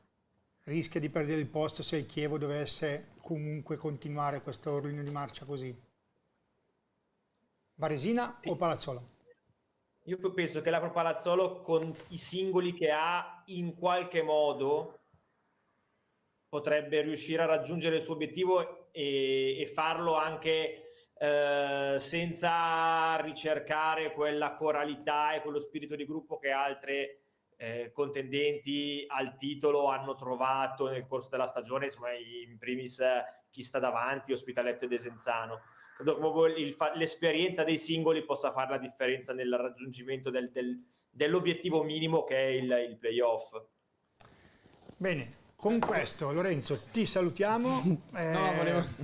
rischia di perdere il posto se il Chievo dovesse comunque continuare questo rullino di marcia così? Varesina o Palazzolo? Io penso che la Pro Palazzolo, con i singoli che ha, in qualche modo potrebbe riuscire a raggiungere il suo obiettivo e farlo anche senza ricercare quella coralità e quello spirito di gruppo che altre contendenti al titolo hanno trovato nel corso della stagione, insomma in primis chi sta davanti, Ospitaletto e Desenzano. Credo che proprio l'esperienza dei singoli possa fare la differenza nel raggiungimento dell'obiettivo minimo che è il playoff. Bene, con questo Lorenzo ti salutiamo,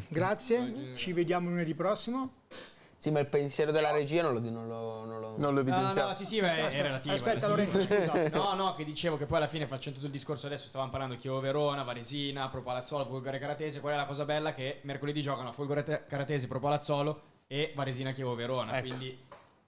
grazie, ci vediamo lunedì prossimo. Sì, ma il pensiero della regia non lo evidenziamo. No, sì, è relativo. Aspetta, Lorenzo, scusa. No, che dicevo che poi alla fine facendo tutto il discorso adesso stavamo parlando Chievo Verona, Varesina, Pro Palazzolo, Folgore Caratese. Qual è la cosa bella? Che mercoledì giocano Folgore Caratese, Pro Palazzolo e Varesina Chievo Verona, Ecco. quindi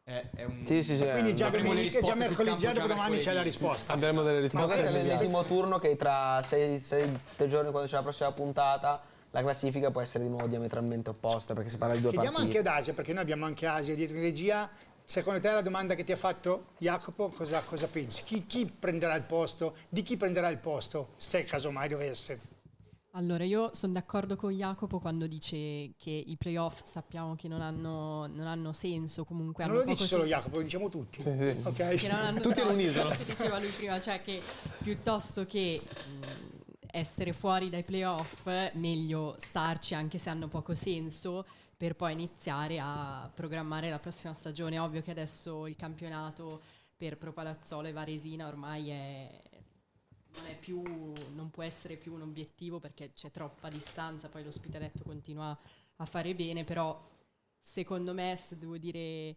è un... Sì, Quindi già avremo le domenica, risposte già sul mercoledì, campo già già dopodomani c'è la mercoledì. risposta. Abbiamo delle risposte. Magari questo nell'ennesimo turno che tra 6-7 giorni, quando c'è la prossima puntata, la classifica può essere di nuovo diametralmente opposta perché si parla di due Chiediamo partite. anche ad Asia, perché noi abbiamo anche Asia dietro in regia, Secondo te la domanda che ti ha fatto Jacopo, cosa pensi? Chi prenderà il posto? Di chi prenderà il posto, se casomai dovesse? Allora, io sono d'accordo con Jacopo quando dice che i playoff sappiamo che non hanno senso, comunque Non hanno lo dici poco solo senso. Jacopo, lo diciamo tutti. Sì, sì. Ok. Che non hanno Tutti all'unisono. quello che diceva lui prima, cioè che piuttosto che essere fuori dai playoff, meglio starci anche se hanno poco senso, per poi iniziare a programmare la prossima stagione. È ovvio che adesso il campionato per Pro Palazzolo e Varesina ormai non può essere più un obiettivo perché c'è troppa distanza, poi l'Ospitaletto continua a fare bene, però secondo me, se devo dire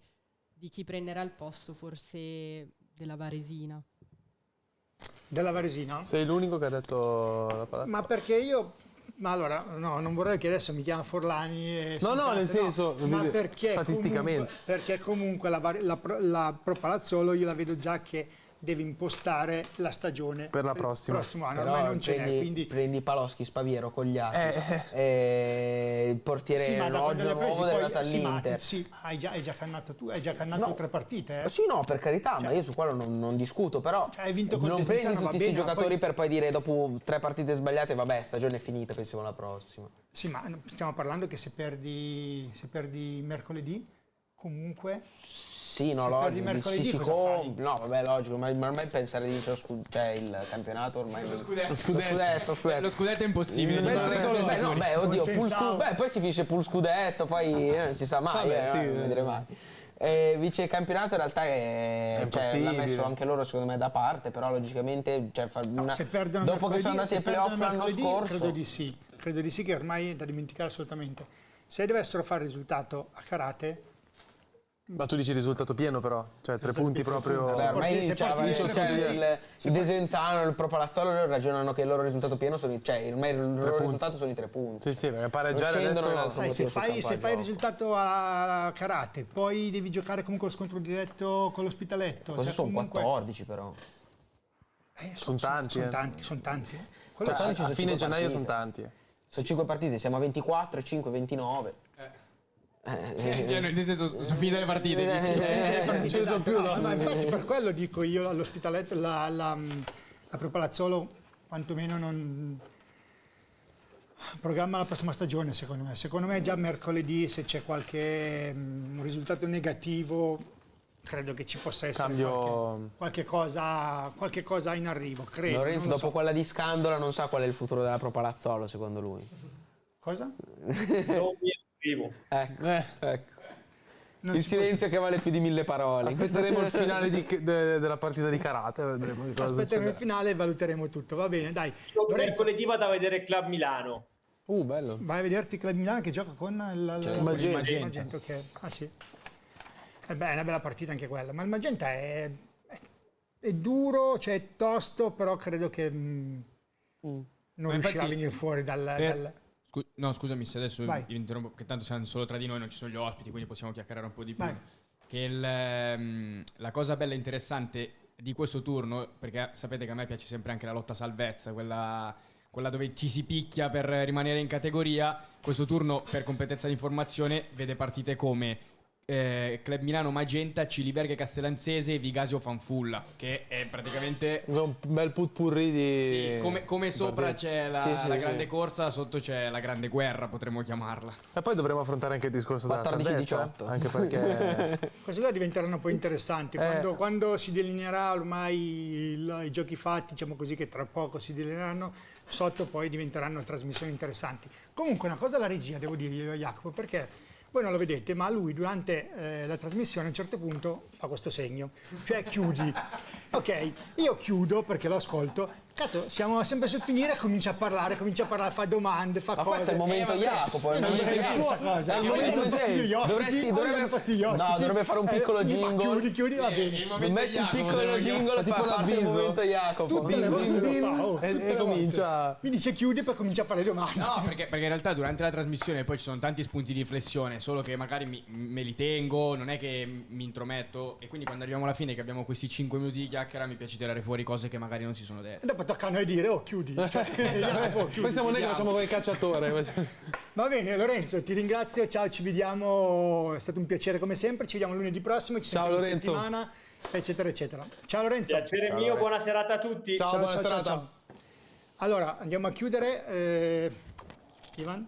di chi prenderà il posto, forse della Varesina. Della Varesina? Sei l'unico che ha detto la parola. Ma perché io... Ma allora, no, non vorrei che adesso mi chiama Forlani e... No, no, nel senso, ma perché statisticamente. Perché comunque la Pro Palazzolo io la vedo già che deve impostare la stagione Per la il prossima. prossimo anno. Però Ormai non ce n'è, quindi... prendi Paloschi, Spaviero, Cogliati, il portiere Sì, ma da quando Lodge l'hai presi nuovo poi... delegato Sì, ma all'Inter. sì, hai già cannato tu, hai già cannato No. 3 partite, Sì, no, per carità, ma io su quello non discuto, però Cioè, hai vinto con non prendi Desenzano, tutti va questi bene, ma giocatori poi- per poi dire dopo 3 partite sbagliate, vabbè, stagione è finita, pensiamo alla prossima. Sì, ma stiamo parlando che se perdi mercoledì, comunque... Sì, no, Se perdi logico, mercoledì cosa fai? no, vabbè, logico, ma ormai pensare di vincere il campionato ormai Lo non- scudetto. Lo scudetto. Lo scudetto è impossibile. Beh, non siamo beh, no, sicuri. beh, oddio, Consensao. beh, poi si finisce pure scudetto, poi non si sa mai, Vabbè, sì, non vedremo mai. Vice campionato in realtà l'ha impossibile. messo anche loro secondo me da parte, però logicamente Se perdono dopo che mercoledì- sono andati se ai playoff perdono l'anno mercoledì, scorso, credo di sì, che ormai è da dimenticare assolutamente. Se dovessero fare il risultato a Karate, Ma tu dici risultato pieno però, cioè 3 punti proprio... vabbè, ormai se c'è la porti- varietà, se porti- il Desenzano, il Pro Palazzolo loro ragionano che il loro risultato pieno sono ormai il loro punti. risultato sono i 3 punti. Sì, sì, perché pareggiare Non scendono adesso... nell'altro sai, se motivo sul fai campo da il gioco. risultato a Karate, poi devi giocare comunque lo scontro diretto con l'Ospitaletto. Questo cioè sono comunque- 14 però. Sono tanti, Sono tanti. Quello Cioè, sì. a sono fine 5 gennaio partite. sono tanti. Sono 5 partite, siamo a 24, 5, 29. Cioè, nel senso, sono finite le partite. dici. Ce ne sono più, no? Ma infatti per quello dico io all'Ospitaletto, la Pro Palazzolo quantomeno non programma la prossima stagione secondo me. Secondo me già mercoledì se c'è qualche risultato negativo credo che ci possa essere Cambio... qualche cosa in arrivo, credo. Lorenzo non lo dopo so. quella di Scandola non sa qual è il futuro della Pro Palazzolo secondo lui. Cosa? Non mi esprimo. Ecco. Non Il si può- silenzio che vale più di 1000 parole. Aspetteremo il finale della partita di karate, vedremo che cosa Aspetteremo il succederà. finale e valuteremo tutto, va bene, dai. Io Lorenzo, mercoledì vado a vedere Club Milano. Bello. vai a vederti Club Milano che gioca con il Magenta. ok. Ah sì. Beh, è una bella partita anche quella, ma il Magenta è duro, cioè è tosto, però credo che non Ma riuscirà infatti- a venire fuori dal... No, scusami se adesso Vai. vi interrompo, che tanto siamo solo tra di noi, non ci sono gli ospiti, quindi possiamo chiacchierare un po' di più. Vai. Che la cosa bella e interessante di questo turno, perché sapete che a me piace sempre anche la lotta a salvezza, quella dove ci si picchia per rimanere in categoria, questo turno per competenza di informazione vede partite come Club Milano Magenta, Ciliberga Castellanzese e Vigasio Fanfulla, che è praticamente... Un bel putpurri di... Sì, come sopra c'è la Sì, grande corsa, sotto c'è la grande guerra, potremmo chiamarla. E poi dovremo affrontare anche il discorso della 14-18. salvezza, anche perché... Queste cose diventeranno poi interessanti, quando si delineerà ormai i giochi fatti, diciamo così, che tra poco si delineeranno, sotto poi diventeranno trasmissioni interessanti. Comunque una cosa alla regia, devo dirgli a Jacopo, perché... Voi non lo vedete, ma lui durante la trasmissione a un certo punto fa questo segno, cioè chiudi. Ok, io chiudo perché lo ascolto. Cazzo, siamo sempre sul finire, comincia a parlare, fa domande, fa Ma cose. questo è il momento Jacopo, è il momento Jacopo. È il momento No, dovrebbe fare un piccolo jingle. Chiudi, va bene. Il momento Metti un Jacopo, piccolo jingle tipo per parte il l'avviso. momento Jacopo. Tutte le volte lo fa, tutte le e comincia... volte. Mi dice chiudi e poi comincia a fare domande. No, perché in realtà durante la trasmissione poi ci sono tanti spunti di riflessione, solo che magari me li tengo, non è che mi intrometto, e quindi quando arriviamo alla fine che abbiamo questi 5 minuti di chiacchiera mi piace tirare fuori cose che magari non si sono dette. E dopo tocca a noi dire, oh chiudi. Cioè, Jacopo, chiudi. Poi siamo noi che facciamo quel cacciatore. Va bene, Lorenzo, ti ringrazio, ciao, ci vediamo, è stato un piacere come sempre, ci vediamo lunedì prossimo, ci Ciao, sentiamo in Lorenzo. settimana, eccetera, eccetera. Ciao Lorenzo. Piacere mio, buona serata a tutti. Ciao, buona serata. Allora, andiamo a chiudere. Ivan,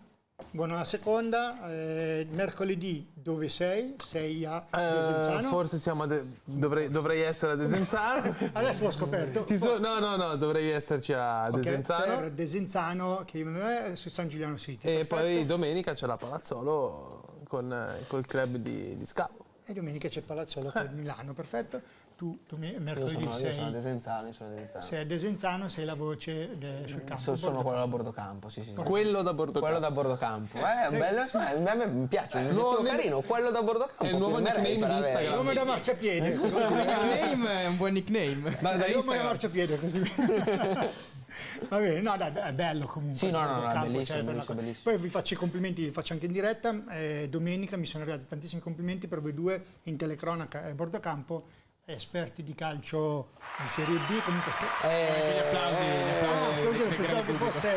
buona seconda. Mercoledì dove sei? Sei a Desenzano? Forse siamo dovrei essere a Desenzano. Adesso l'ho scoperto. No, dovrei esserci a Ok, Desenzano. per Desenzano, che è su San Giuliano City. E Perfetto. poi domenica c'è la Palazzolo col club di Scavo. E domenica c'è Palazzolo con Milano, perfetto. Tu mercoledì Io sono a sei, Desenzano. sei a Desenzano, sei la voce sul campo. Sono quello da bordo campo, sì. Quello da bordo Quello campo. da bordo campo. Bello, a me mi piace, è un Nuovo oggettivo carino, quello da bordo campo. è il nuovo firmerei nickname per di avere. Instagram. Nome da marciapiede. Nickname è un buon nickname. Da Nome da Instagram. marciapiede, così. Va bene, no, dai, è bello comunque. Sì, no, il no, bordo è campo, bellissimo, per la bellissimo, cosa. bellissimo. Poi vi faccio i complimenti, li faccio anche in diretta. Domenica mi sono arrivati tantissimi complimenti per voi due in telecronaca e bordo campo, esperti di calcio di Serie B. Comunque, Anche gli applausi. pensavo che fosse...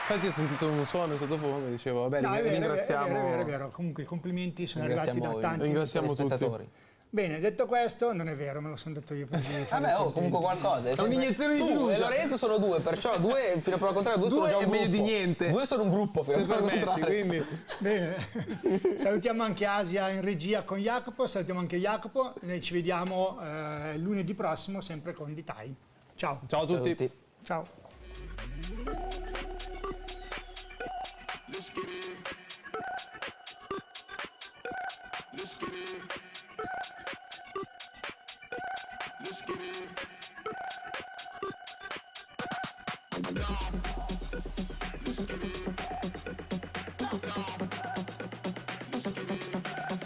Infatti ho sentito un suono in sottofondo, dicevo, vabbè, No, è vero, ringraziamo. è vero. Comunque i complimenti sono arrivati da Ringraziamo tanti. Ringraziamo tutti. spettatori. Bene, detto questo, non è vero, me lo sono detto io per Vabbè, comunque qualcosa. È un'iniezione di Tu fiducia. e Lorenzo sono due, perciò due, fino a prova contraria, due sono già un è meglio gruppo. di niente. Due sono un gruppo, fino Se a prova permetti, contraria. quindi. Bene, salutiamo anche Asia in regia con Jacopo, salutiamo anche Jacopo, noi ci vediamo lunedì prossimo sempre con D-Time. Ciao. Ciao a Ciao a tutti. tutti. Ciao. Let's get in. Let's get in. Let's get in. Let's get in.